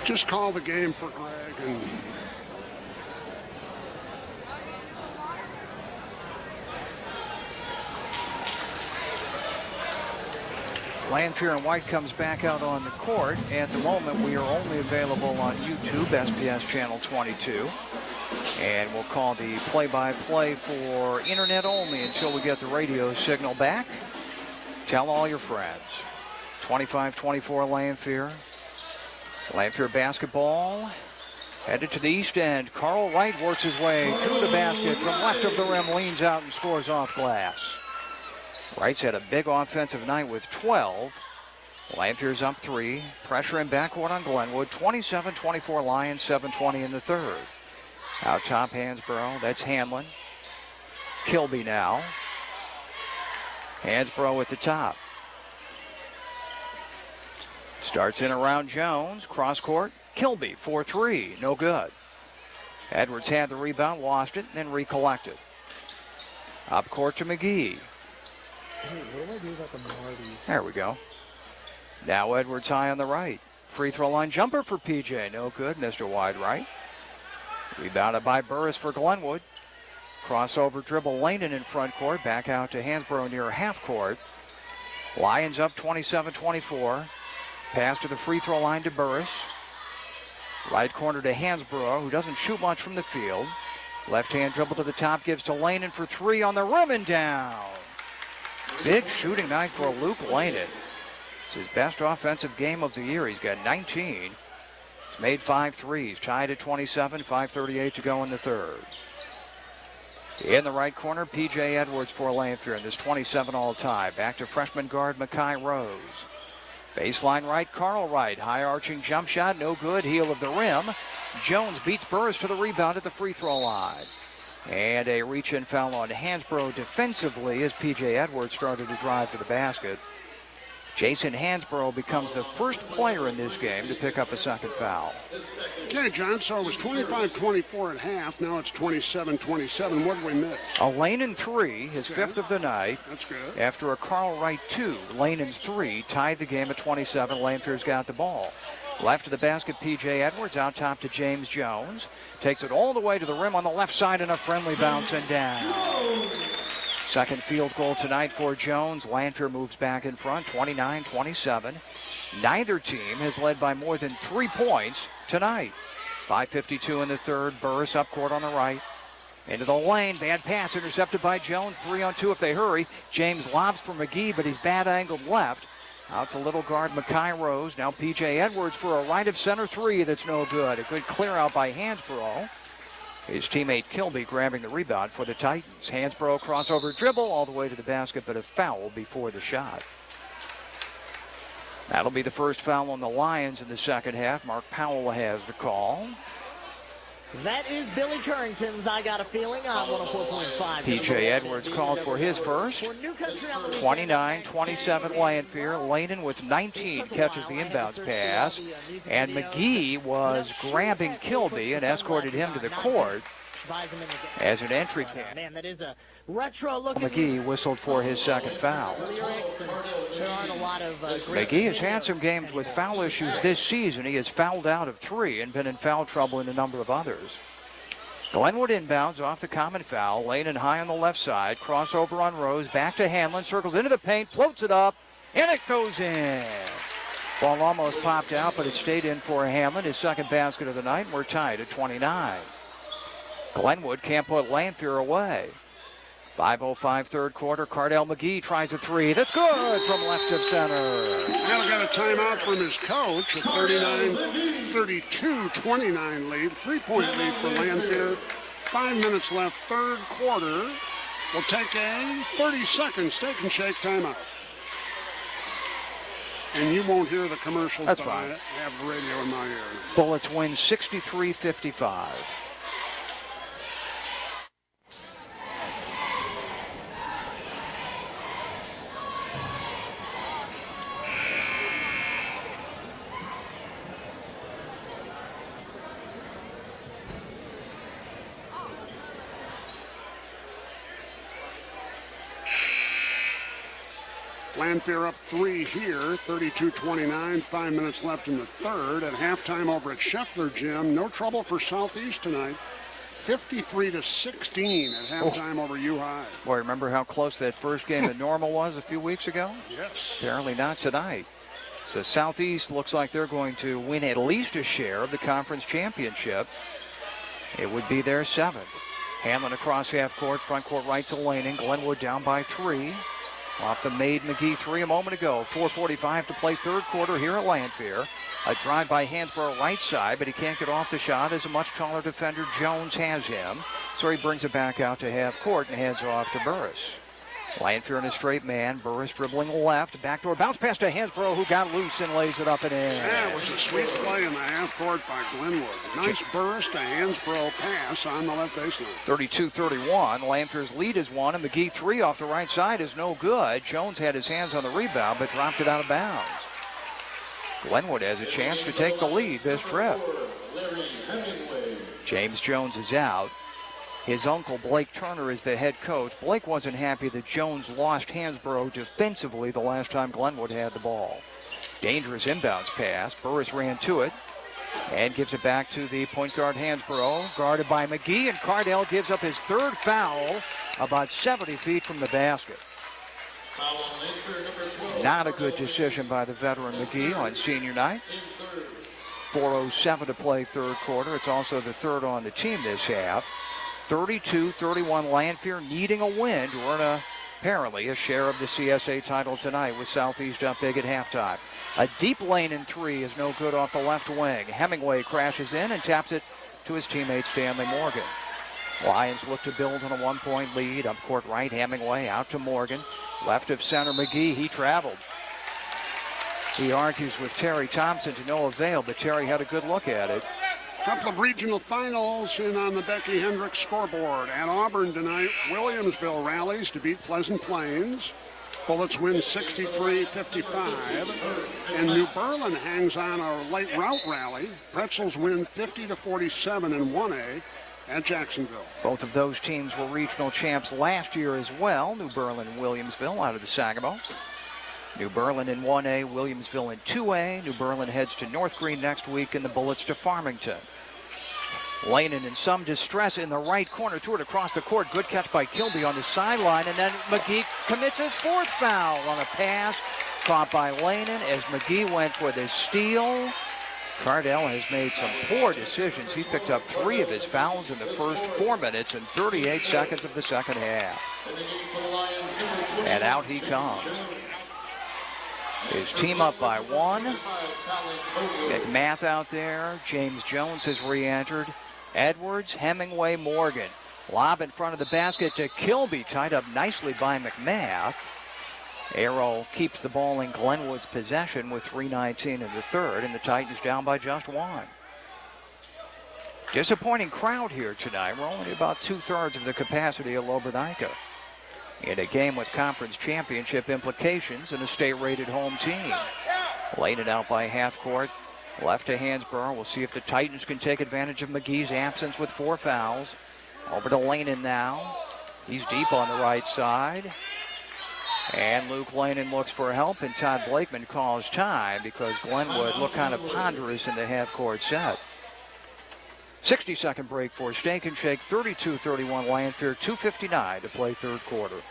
Just call the game for Greg and Lanphier and White comes back out on the court. At the moment, we are only available on YouTube, SPS Channel 22. And we'll call the play-by-play for internet only until we get the radio signal back. Tell all your friends. 25-24 Lanphier. Lanphier basketball. Headed to the east end. Carl Wright works his way to the basket from left of the rim, leans out and scores off glass. Wright's had a big offensive night with 12. Lanphier's up 3. Pressure in backcourt on Glenwood. 27-24 Lions, 7:20 in the third. Out top, Hansbrough. That's Hanlon. Kilby now. Hansbrough at the top. Starts in around Jones. Cross court. Kilby, 4-3. No good. Edwards had the rebound, lost it, then recollected. Up court to McGee. Hey, what do I do about the Marty? There we go. Now Edwards high on the right. Free throw line jumper for PJ. No good. Mr. Wide right. Rebounded by Burris for Glenwood. Crossover dribble Laney in front court. Back out to Hansbrough near half court. Lions up 27-24. Pass to the free throw line to Burris. Right corner to Hansbrough, who doesn't shoot much from the field. Left hand dribble to the top, gives to Laney for 3 on the rim and down. Big shooting night for Luke Laney. It's his best offensive game of the year. He's got 19. He's made 5 threes, tied at 27, 5:38 to go in the third. In the right corner, PJ Edwards for Lanphier in this 27-all tie. Back to freshman guard Makai Rose. Baseline right, Carl Wright. High arching jump shot, no good. Heel of the rim. Jones beats Burris to the rebound at the free throw line. And a reach-in foul on Hansbrough defensively as PJ Edwards started to drive to the basket. Jason Hansbrough becomes the first player in this game to pick up a second foul. Okay, John, so it was 25-24 at half. Now it's 27-27. What did we miss? A Laney 3, his fifth of the night. That's good. After a Carl Wright 2, Laney's 3 tied the game at 27. Lanphier's got the ball. Left to the basket, PJ Edwards. Out top to James Jones. Takes it all the way to the rim on the left side and a friendly bounce and down. Second field goal tonight for Jones. Lanphier moves back in front, 29-27. Neither team has led by more than 3 points tonight. 5:52 in the third. Burris up court on the right. Into the lane. Bad pass intercepted by Jones. 3-on-2 if they hurry. James lobs for McGee, but he's bad angled left. Out to little guard Makai Rose. Now PJ Edwards for a right of center 3 that's no good. A good clear out by Hansbrough. His teammate Kilby grabbing the rebound for the Titans. Hansbrough crossover dribble all the way to the basket, but a foul before the shot. That'll be the first foul on the Lions in the second half. Mark Powell has the call. That is Billy Currington's I Got a Feeling on 104.5. PJ Edwards called for his first. 29-27 Lanphier. Laney with 19 catches the inbounds pass. And McGee was grabbing Kilby and escorted him to the court as an entry pass. Man, that is a retro look. McGee whistled for his second foul. McGee has had some games with foul issues this season. He has fouled out of 3 and been in foul trouble in a number of others. Glenwood inbounds off the common foul. Laney high on the left side. Crossover on Rose. Back to Hanlon. Circles into the paint. Floats it up. And it goes in. Ball almost popped out, but it stayed in for Hanlon. His second basket of the night. We're tied at 29. Glenwood can't put Lanphier away. 5:05 third quarter. Cardell McGee tries a 3. That's good from left of center. Now got a timeout from his coach. A 32-29 lead. 3-point lead for Lanphier. 5 minutes left, third quarter. We'll take a 30-second Steak and Shake timeout. And you won't hear the commercials. That's but fine. I have the radio in my ear. Bullets win 63-55. Lanphier up 3 here, 32-29, 5 minutes left in the third. At halftime over at Scheffler Gym, no trouble for Southeast tonight. 53-16 at halftime over U High. Boy, remember how close that first game at Normal was a few weeks ago? Yes. Apparently not tonight. So Southeast looks like they're going to win at least a share of the conference championship. It would be their 7th. Hamlin across half court, front court right to Lanning. Glenwood down by 3. Off the made McGee 3 a moment ago. 4:45 to play third quarter here at Lanphier. A drive by Hansborough right side, but he can't get off the shot as a much taller defender. Jones has him. So he brings it back out to half court and heads off to Burris. Lanphier in a straight man. Burris dribbling left. Backdoor bounce pass to Hansborough, who got loose and lays it up and in. That was a sweet play in the half court by Glenwood. Nice Burris to Hansborough pass on the left baseline. 32-31. Lanphier's lead is 1, and McGee 3 off the right side is no good. Jones had his hands on the rebound, but dropped it out of bounds. Glenwood has a chance to take the lead this trip. James Jones is out. His uncle, Blake Turner, is the head coach. Blake wasn't happy that Jones lost Hansborough defensively the last time Glenwood had the ball. Dangerous inbounds pass. Burris ran to it and gives it back to the point guard Hansborough, guarded by McGee, and Cardell gives up his 3rd foul about 70 feet from the basket. Not a good decision by the veteran McGee on senior night. 4:07 to play third quarter. It's also the 3rd on the team this half. 32-31 Lanphier needing a win to earn apparently a share of the CSA title tonight, with Southeast up big at halftime. A deep lane in 3 is no good off the left wing. Hemingway crashes in and taps it to his teammate Stanley Morgan. Lions look to build on a 1-point lead. Up court right, Hemingway out to Morgan. Left of center McGee, he traveled. He argues with Terry Thompson to no avail, but Terry had a good look at it. Couple of regional finals in on the Becky Hendricks scoreboard. At Auburn tonight, Williamsville rallies to beat Pleasant Plains. Bullets win 63-55. And New Berlin hangs on a late route rally. Pretzels win 50-47 in 1A at Jacksonville. Both of those teams were regional champs last year as well. New Berlin and Williamsville out of the Sangamo. New Berlin in 1A, Williamsville in 2A. New Berlin heads to North Green next week, and the Bullets to Farmington. Lanen in some distress in the right corner, threw it across the court. Good catch by Kilby on the sideline, and then McGee commits his 4th foul on a pass caught by Lanen as McGee went for the steal. Cardell has made some poor decisions. He picked up 3 of his fouls in the first 4 minutes and 38 seconds of the second half. And out he comes. His team up by 1. McMath out there. James Jones has re-entered. Edwards, Hemingway, Morgan. Lob in front of the basket to Kilby, tied up nicely by McMath. Arrow keeps the ball in Glenwood's possession with 3:19 in the 3rd, and the Titans down by just 1. Disappointing crowd here tonight. We're only about 2/3 of the capacity of Lobernica. In a game with conference championship implications and a state-rated home team. Laid it out by half court. Left to Hansborough. We'll see if the Titans can take advantage of McGee's absence with 4 fouls. Over to Lanen now. He's deep on the right side. And Luke Lanen looks for help, and Todd Blakeman calls time because Glenwood looked kind of ponderous in the half-court set. 60-second break for Steak and Shake. 32-31 Lanphier. 2:59 to play third quarter.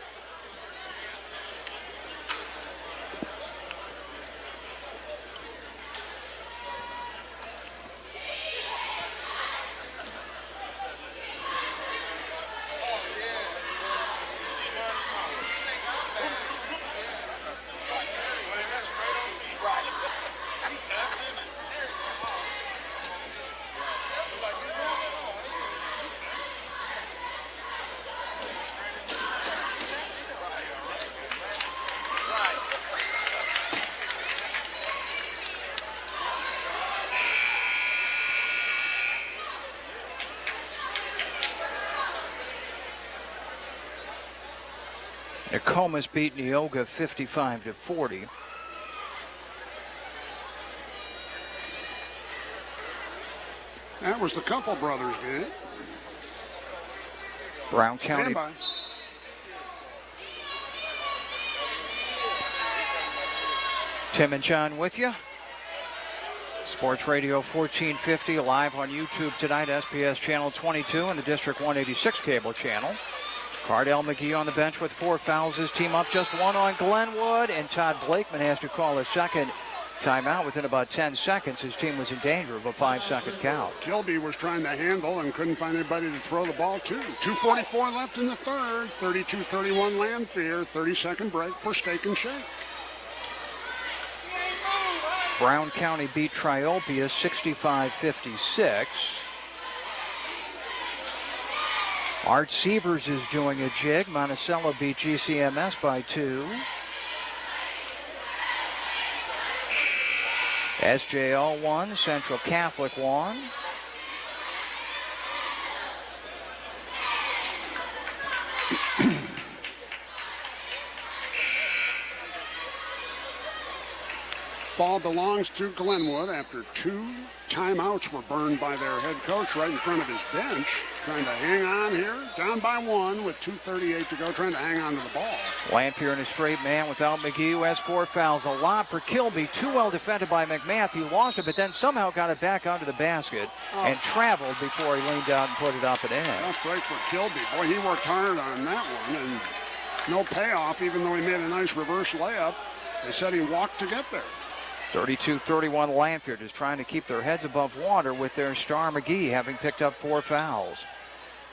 Nokomis beat Neoga 55-40. That was the Cuffle Brothers game. Brown County. Stand by. Tim and John with you. Sports Radio 1450 live on YouTube tonight, SPS Channel 22 and the District 186 cable channel. Cardell McGee on the bench with 4 fouls. His team up just 1 on Glenwood, and Todd Blakeman has to call a second timeout within about 10 seconds. His team was in danger of a 5-second count. Kilby was trying to handle and couldn't find anybody to throw the ball to. 2:44 left in the third. 32-31 Lanphier. 30-second break for Steak and Shake. Brown County beat Triopia 65-56. Art Sievers is doing a jig. Monticello beat GCMS by 2. SJL won. Central Catholic won. Ball belongs to Glenwood after 2 timeouts were burned by their head coach right in front of his bench. Trying to hang on here, down by 1 with 2:38 to go, trying to hang on to the ball. Lanphier in a straight man without McGee, who has 4 fouls. A lob for Kilby, too well defended by McMath. He lost it, but then somehow got it back onto the basket and traveled before he leaned out and put it up and in. Tough break for Kilby. Boy, he worked hard on that one, and no payoff, even though he made a nice reverse layup. They said he walked to get there. 32-31 Lanphier, just trying to keep their heads above water with their star McGee having picked up 4 fouls.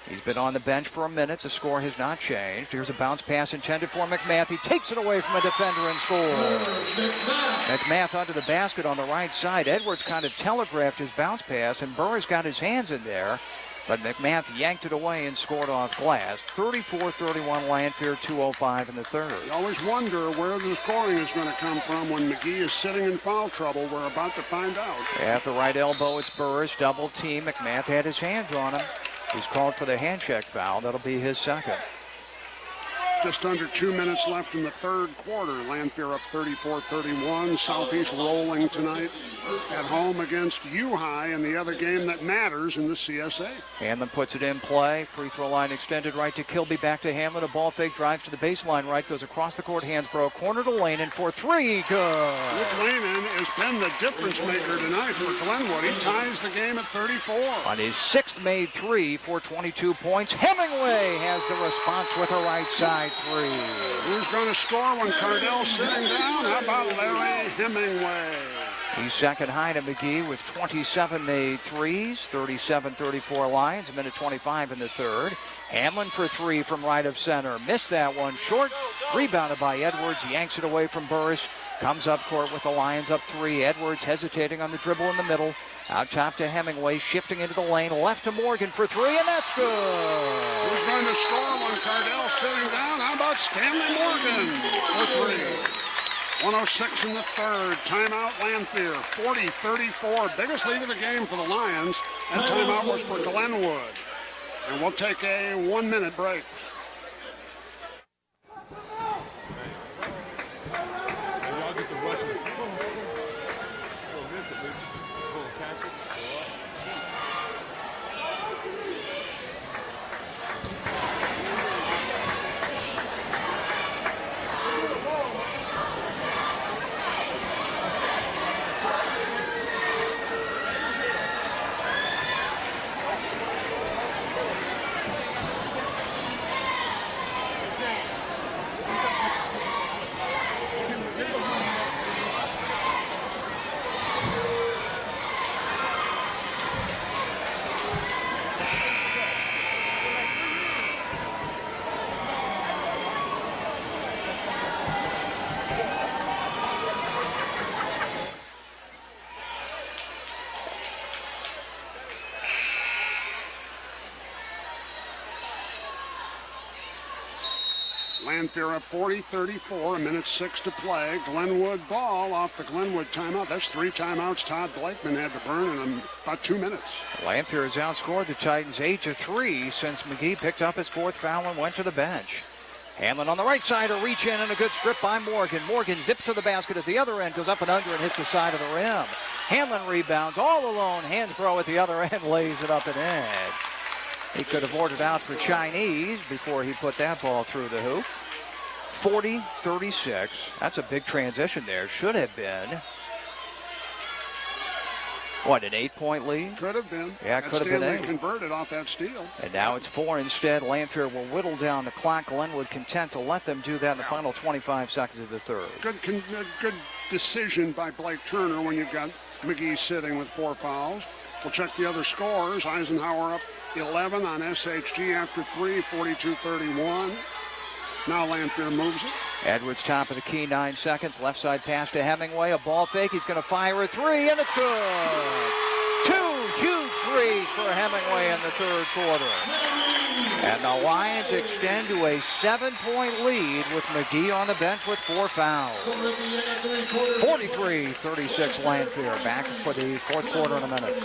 He's been on the bench for a minute. The score has not changed. Here's a bounce pass intended for McMath. He takes it away from a defender and scores. McMath under the basket on the right side. Edwards kind of telegraphed his bounce pass, and Burr's got his hands in there. But McMath yanked it away and scored off glass. 34-31 Lanphier, 2:05 in the third. You always wonder where the scoring is going to come from when McGee is sitting in foul trouble. We're about to find out. At the right elbow, it's Burris, double team. McMath had his hands on him. He's called for the hand check foul. That'll be his second. Just under 2 minutes left in the third quarter. Lanphier up 34-31. Southeast rolling tonight at home against U-High in the other game that matters in the CSA. Hanlon puts it in play. Free throw line extended right to Kilby. Back to Hanlon. A ball fake drives to the baseline right. Goes across the court. Hansbrough. Corner to Lanin for 3. Good. Nick Lanin has been the difference maker tonight for Glenwood. He ties the game at 34. On his 6th made 3 for 22 points. Hemingway has the response with a right side 3. Who's going to score when Cardell's sitting down? How about Larry Hemingway? He's second high to McGee with 27 made threes, 37-34 Lions, a minute 25 in the third. Hamlin for 3 from right of center. Missed that one short. Rebounded by Edwards. Yanks it away from Burris. Comes up court with the Lions up 3. Edwards hesitating on the dribble in the middle. Out top to Hemingway, shifting into the lane. Left to Morgan for 3, and that's good. Who's going to score when Cardell's sitting down? How about Stanley Morgan for 3? 106 in the third. Timeout Lanphier. 40-34. Biggest lead of the game for the Lions. That timeout was for Glenwood. And we'll take a 1-minute break. Y'all get to rush it. Go miss it, baby. Go catch it. Lanphier up 40-34, a minute 6 to play. Glenwood ball off the Glenwood timeout. That's 3 timeouts Todd Blakeman had to burn in about 2 minutes. Lanphier has outscored the Titans 8-3 since McGee picked up his 4th foul and went to the bench. Hamlin on the right side, a reach in and a good strip by Morgan. Morgan zips to the basket at the other end, goes up and under and hits the side of the rim. Hamlin rebounds all alone. Hansbrough at the other end lays it up and in. He could have ordered out for Chinese before he put that ball through the hoop. 40-36. That's a big transition there. Should have been What, an 8-point lead? Could have been. Yeah, it could have been 8. Converted off that steal. And now it's 4 instead. Lanphier will whittle down the clock. Glenwood content to let them do that in the final 25 seconds of the third. Good decision by Blake Turner when you've got McGee sitting with 4 fouls. We'll check the other scores. Eisenhower up 11 on SHG after 3, 42-31. Now Lanphier moves it. Edwards top of the key, 9 seconds. Left side pass to Hemingway. A ball fake. He's going to fire a 3, and it's good. 2 huge threes for Hemingway in the third quarter. And the Lions extend to a 7-point lead with McGee on the bench with 4 fouls. 43-36 Lanphier. Back for the fourth quarter in a minute.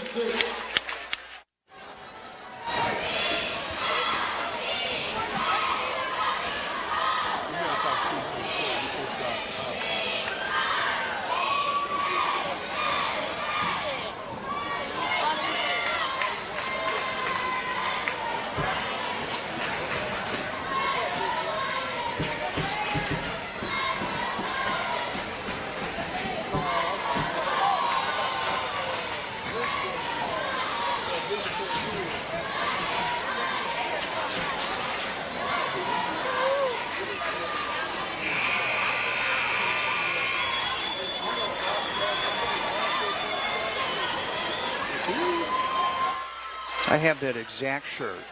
I have that exact shirt.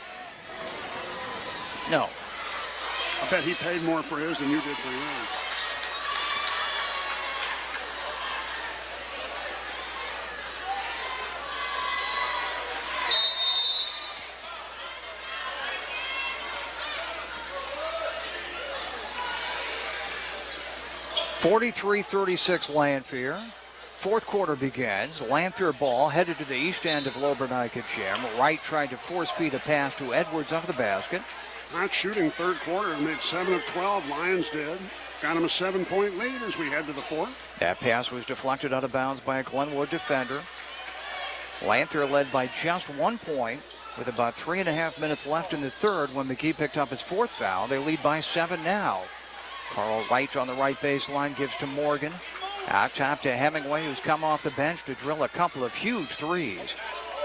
No. I bet he paid more for his than you did for yours. (43-36) Lanphier. Fourth quarter begins. Lanphier ball headed to the east end of Lobernica Gym. Wright tried to force feed a pass to Edwards under the basket. Not shooting third quarter. Made 7 of 12. Lions did. Got him a 7-point lead as we head to the fourth. That pass was deflected out of bounds by a Glenwood defender. Lanphier led by just 1 point with about 3.5 minutes left in the third when McGee picked up his 4th foul. They lead by 7 now. Carl Wright on the right baseline gives to Morgan. Out top to Hemingway, who's come off the bench to drill a couple of huge threes.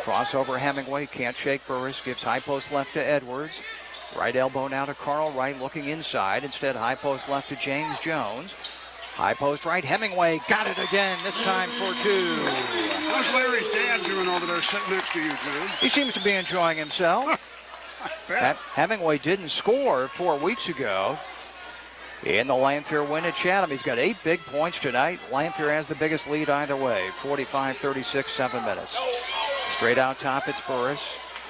Crossover Hemingway, can't shake Burris, gives high post left to Edwards. Right elbow now to Carl Wright, looking inside. Instead, high post left to James Jones. High post right, Hemingway got it again, this time for 2. How's Larry's dad doing over there sitting next to you, Jim? He seems to be enjoying himself. Hemingway didn't score 4 weeks ago in the Lanphier win at Chatham. He's got 8 big points tonight. Lanphier has the biggest lead either way. 45-36, 7 minutes. Straight out top, it's Burris.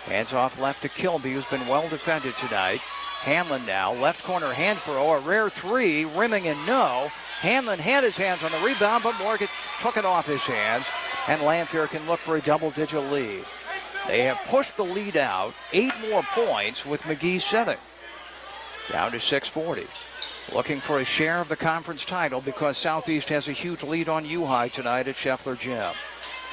Hands off left to Kilby, who's been well defended tonight. Hanlon now, left corner Hansborough, a rare 3, rimming and no. Hanlon had his hands on the rebound, but Morgan took it off his hands, and Lanphier can look for a double-digit lead. They have pushed the lead out, 8 more points with McGee sitting. Down to 6:40. Looking for a share of the conference title because Southeast has a huge lead on U-High tonight at Scheffler Gym.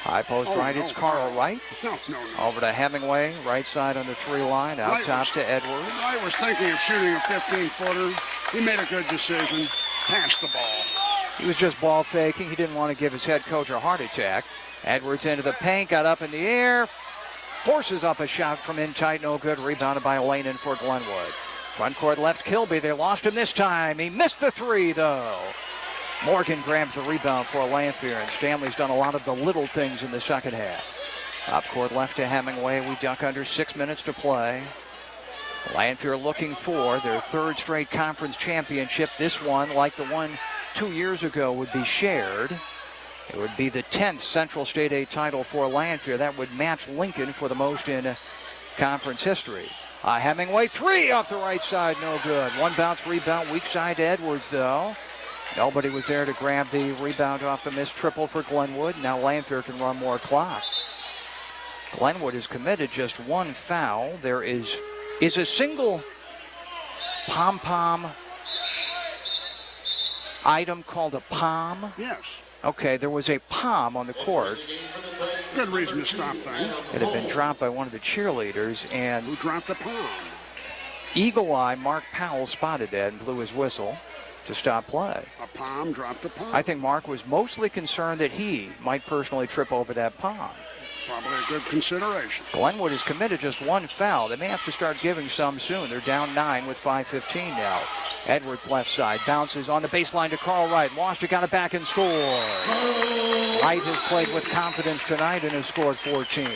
High post right, it's Carl Wright. No. Over to Hemingway, right side on the 3 line, out top to Edwards. Wright was thinking of shooting a 15-footer. He made a good decision. Passed the ball. He was just ball faking. He didn't want to give his head coach a heart attack. Edwards into the paint, got up in the air, forces up a shot from in tight, no good. Rebounded by Lanin for Glenwood. Front court left Kilby. They lost him this time. He missed the 3, though. Morgan grabs the rebound for Lanphier, and Stanley's done a lot of the little things in the second half. Top court left to Hemingway. We duck under 6 minutes to play. Lanphier looking for their 3rd straight conference championship. This one, like the one 2 years ago, would be shared. It would be the 10th Central State A title for Lanphier. That would match Lincoln for the most in conference history. Hemingway, 3 off the right side, no good. 1 bounce rebound, weak side to Edwards, though. Nobody was there to grab the rebound off the missed triple for Glenwood. Now Lanphier can run more clock. Glenwood has committed just 1 foul. There is a single pom-pom item called a pom? Yes. Okay, there was a pom on the court. Good reason to stop things. It had been dropped by one of the cheerleaders, and Who dropped the palm? Eagle Eye Mark Powell spotted that and blew his whistle to stop play. A palm dropped the palm. I think Mark was mostly concerned that he might personally trip over that palm. Probably a good consideration. Glenwood has committed just one foul. They may have to start giving some soon. They're down 9 with 5:15 now. Edwards left side, bounces on the baseline to Carl Wright. Washed it, got it back and scored. Wright has played with confidence tonight and has scored 14.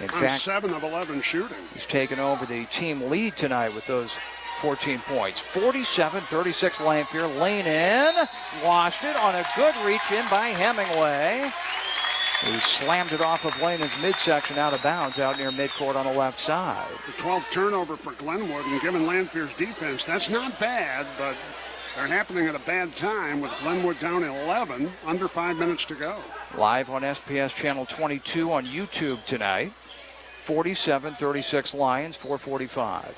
In fact, 7 of 11 shooting. He's taken over the team lead tonight with those 14 points. 47-36 Lanphier. Lane in. Washed it on a good reach in by Hemingway. He slammed it off of Lanen's midsection out of bounds out near midcourt on the left side. The 12th turnover for Glenwood, and given Lanphier's defense, that's not bad, but they're happening at a bad time with Glenwood down 11, under 5 minutes to go. Live on SPS Channel 22 on YouTube tonight. 47-36 Lions, 4:45.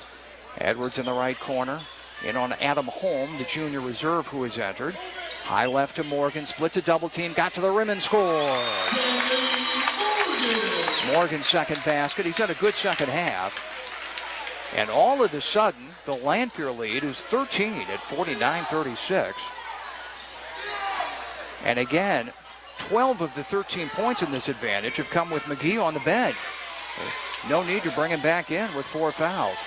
Edwards in the right corner. In on Adam Holm, the junior reserve who has entered. High left to Morgan, splits a double team, got to the rim and scored. Morgan's second basket. He's had a good second half. And all of a sudden, the Lanphier lead is 13 at 49-36. And again, 12 of the 13 points in this advantage have come with McGee on the bench. No need to bring him back in with 4 fouls.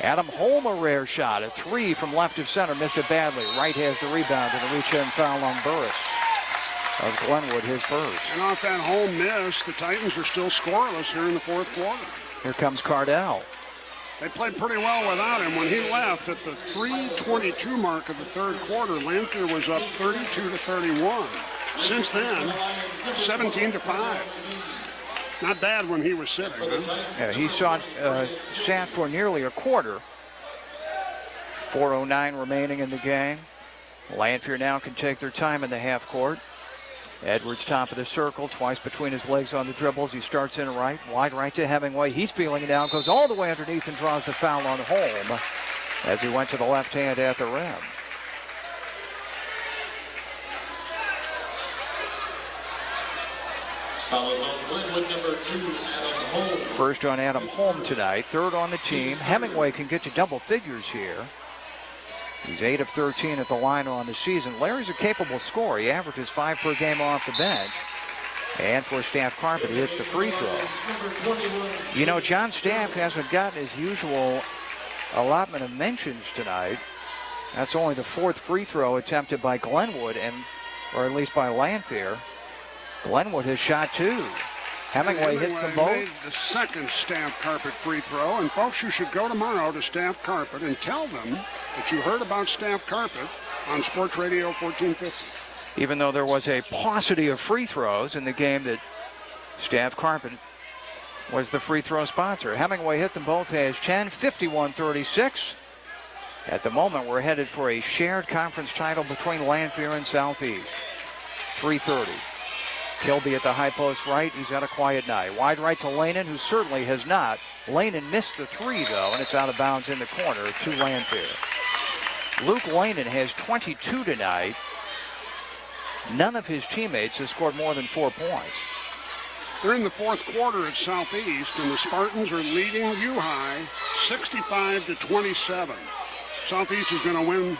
Adam Holm, a rare shot, a 3 from left of center, missed it badly. Wright has the rebound and a reach-in foul on Burris of Glenwood, his first. And off that Holm miss, the Titans are still scoreless here in the fourth quarter. Here comes Cardell. They played pretty well without him. When he left at the 3:22 mark of the third quarter, Lanphier was up 32-31. Since then, 17-5. Not bad when he was sitting, huh? Yeah, he sat for nearly a quarter. 4:09 remaining in the game. Lanphier now can take their time in the half court. Edwards top of the circle, twice between his legs on the dribbles. He starts in right, wide right to Hemingway. He's feeling it now, goes all the way underneath and draws the foul on Holm as he went to the left hand at the rim. Follows on Glenwood, number 2, Adam Holm. First on Adam Holm tonight, third on the team. Hemingway can get to double figures here. He's 8 of 13 at the line on the season. Larry's a capable scorer. He averages 5 per game off the bench. And for Staff Carpet, he hits the free throw. You know, John Staff hasn't gotten his usual allotment of mentions tonight. That's only the 4th free throw attempted by Glenwood, or at least by Lanphier. Glenwood has shot 2. Hemingway hits them both. Made the second Staff Carpet free throw. And folks, you should go tomorrow to Staff Carpet and tell them that you heard about Staff Carpet on Sports Radio 1450. Even though there was a paucity of free throws in the game that Staff Carpet was the free throw sponsor. Hemingway hit them both, has 10, 51-36. At the moment, we're headed for a shared conference title between Lanphier and Southeast. 3:30. Kilby at the high post right. He's had a quiet night. Wide right to Lanen, who certainly has not. Lanen missed the 3, though, and it's out of bounds in the corner to Lanphier. Luke Lanen has 22 tonight. None of his teammates has scored more than 4 points. They're in the fourth quarter at Southeast, and the Spartans are leading U-High 65-27. Southeast is going to win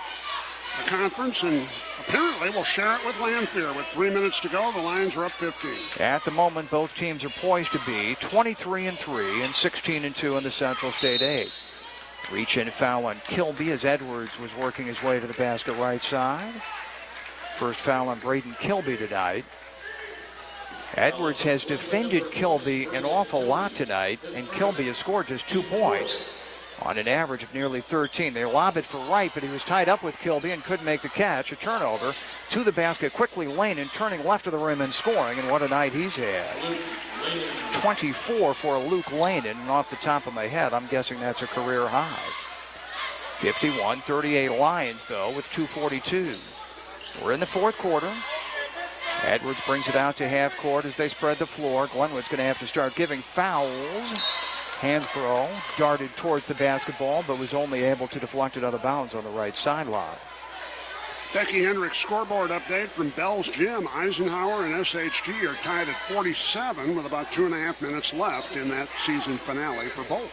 the conference, and apparently will share it with Lanphier. With 3 minutes to go, the Lions are up 15. At the moment, both teams are poised to be 23-3 and 16-2 in the Central State 8. Reach-in foul on Kilby as Edwards was working his way to the basket right side. First foul on Braden Kilby tonight. Edwards has defended Kilby an awful lot tonight, and Kilby has scored just 2 points on an average of nearly 13. They lob it for Wright, but he was tied up with Kilby and couldn't make the catch. A turnover to the basket quickly. Lanen turning left of the rim and scoring, and what a night he's had. 24 for Luke Lanen, and off the top of my head, I'm guessing that's a career high. 51-38 Lions, though, with 2:42. We're in the fourth quarter. Edwards brings it out to half court as they spread the floor. Glenwood's going to have to start giving fouls. Hansbrough darted towards the basketball, but was only able to deflect it out of bounds on the right sideline. Becky Hendricks scoreboard update from Bell's Gym. Eisenhower and SHG are tied at 47 with about 2.5 minutes left in that season finale for both.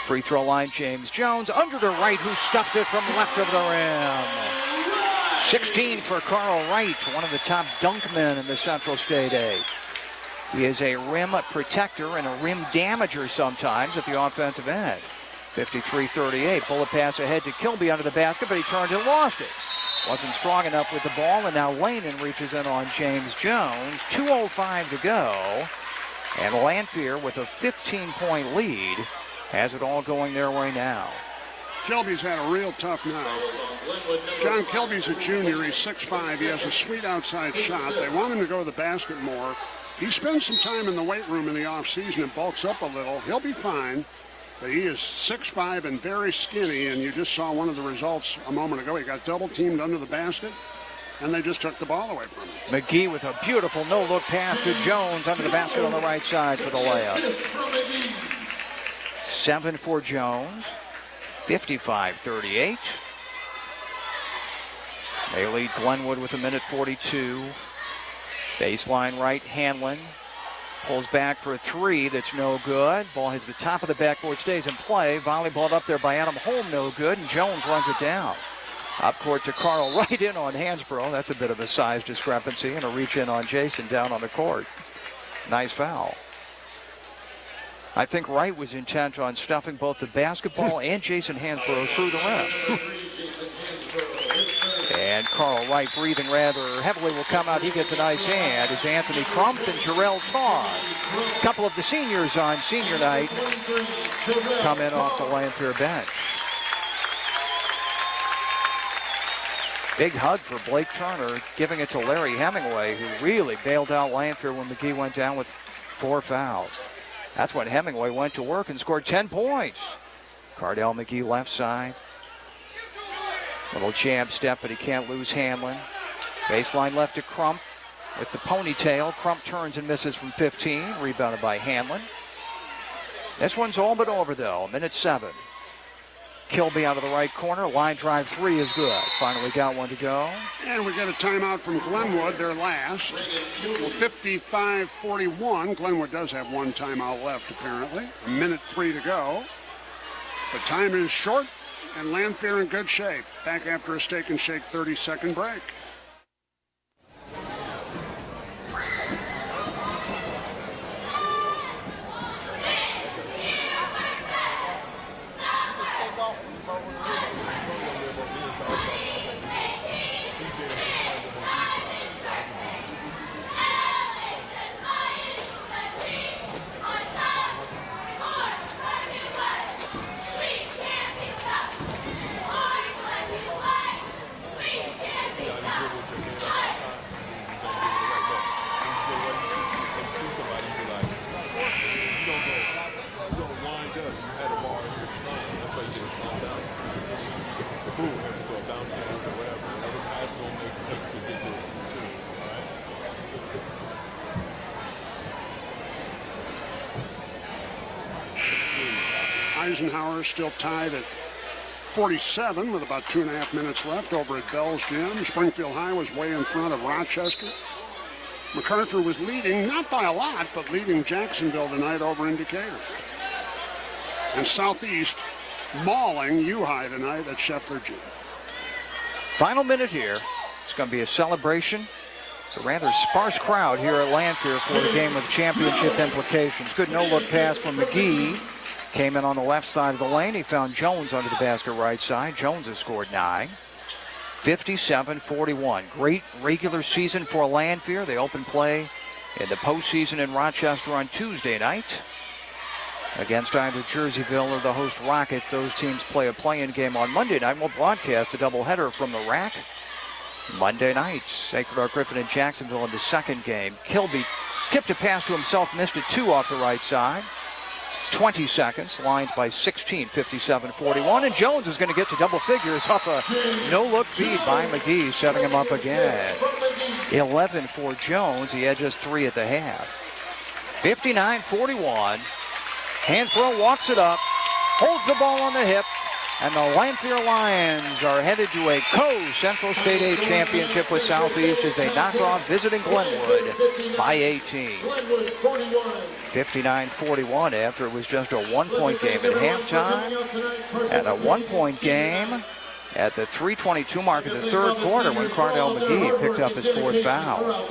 Free throw line, James Jones under to Wright, who stuffs it from left of the rim. 16 for Carl Wright, one of the top dunk men in the Central State 8. He is a rim protector and a rim damager sometimes at the offensive end. 53-38. Bullet pass ahead to Kilby under the basket, but he turned and lost it. Wasn't strong enough with the ball, and now Lannon reaches in on James Jones. 2:05 to go. And Lanphier with a 15-point lead has it all going their way now. Kilby's had a real tough night. John Kilby's a junior. He's 6'5". He has a sweet outside shot. They want him to go to the basket more. He spends some time in the weight room in the offseason and bulks up a little. He'll be fine. But he is 6'5" and very skinny, and you just saw one of the results a moment ago. He got double-teamed under the basket, and they just took the ball away from him. McGee with a beautiful no-look pass to Jones under the basket on the right side for the layup. 7 for Jones. 55-38. They lead Glenwood with 1:42. Baseline right, Hanlon pulls back for a three that's no good. Ball hits the top of the backboard, stays in play. Volleyball up there by Adam Holm, no good, and Jones runs it down. Up court to Carl, right in on Hansbrough. That's a bit of a size discrepancy, and a reach in on Jason down on the court. Nice foul. I think Wright was intent on stuffing both the basketball and Jason Hansbrough through the rim. And Carl Wright, breathing rather heavily, will come out. He gets a nice hand as Anthony Crump and Jarrell Tarr, a couple of the seniors on senior night, come in off the Lanphier bench. Big hug for Blake Turner, giving it to Larry Hemingway, who really bailed out Lanphier when McGee went down with 4 fouls. That's when Hemingway went to work and scored 10 points. Cardell McGee left side. Little jab step, but he can't lose Hanlon. Baseline left to Crump with the ponytail. Crump turns and misses from 15, rebounded by Hanlon. This one's all but over though, 7. Kilby out of the right corner, line drive 3 is good. Finally got one to go. And we get a timeout from Glenwood, their last. Well, 55-41. Glenwood does have one timeout left, apparently. 1:03 to go. The time is short, and Lanphier in good shape. Back after a steak and shake 30-second break. Eisenhower still tied at 47 with about 2.5 minutes left over at Bell's Gym. Springfield High was way in front of Rochester. MacArthur was leading, not by a lot, but leading Jacksonville tonight over in Decatur. And Southeast mauling U-High tonight at Scheffler Gym. Final minute here. It's going to be a celebration. It's a rather sparse crowd here at Lanphier for the game with championship implications. Good no-look pass from McGee. Came in on the left side of the lane. He found Jones under the basket right side. Jones has scored 9. 57-41. Great regular season for Lanphier. They open play in the postseason in Rochester on Tuesday night against either Jerseyville or the host Rockets. Those teams play a play-in game on Monday night. We'll broadcast the doubleheader from the rack Monday night. Sacred Heart Griffin and Jacksonville in the second game. Kilby tipped a pass to himself, missed it 2 off the right side. 20 seconds, lines by 16, 57-41, and Jones is going to get to double figures off a no-look feed by McGee, setting him up again. 11 for Jones. He had just 3 at the half. 59-41. Hansbrough walks it up, holds the ball on the hip, and the Lanphier Lions are headed to a co-Central State 8 championship with Southeast as they knock off visiting Glenwood by 18. 59-41 after it was just a 1-point game at halftime. And a 1-point game at the 3:22 mark of the third quarter when Cardell McGee picked up his fourth foul.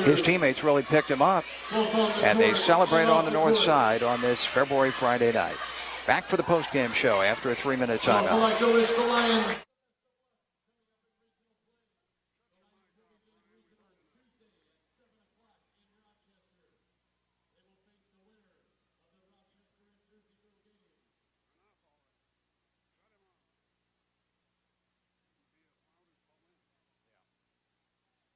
His teammates really picked him up, and they celebrate on the north side on this February Friday night. Back for the postgame show after a 3-minute timeout.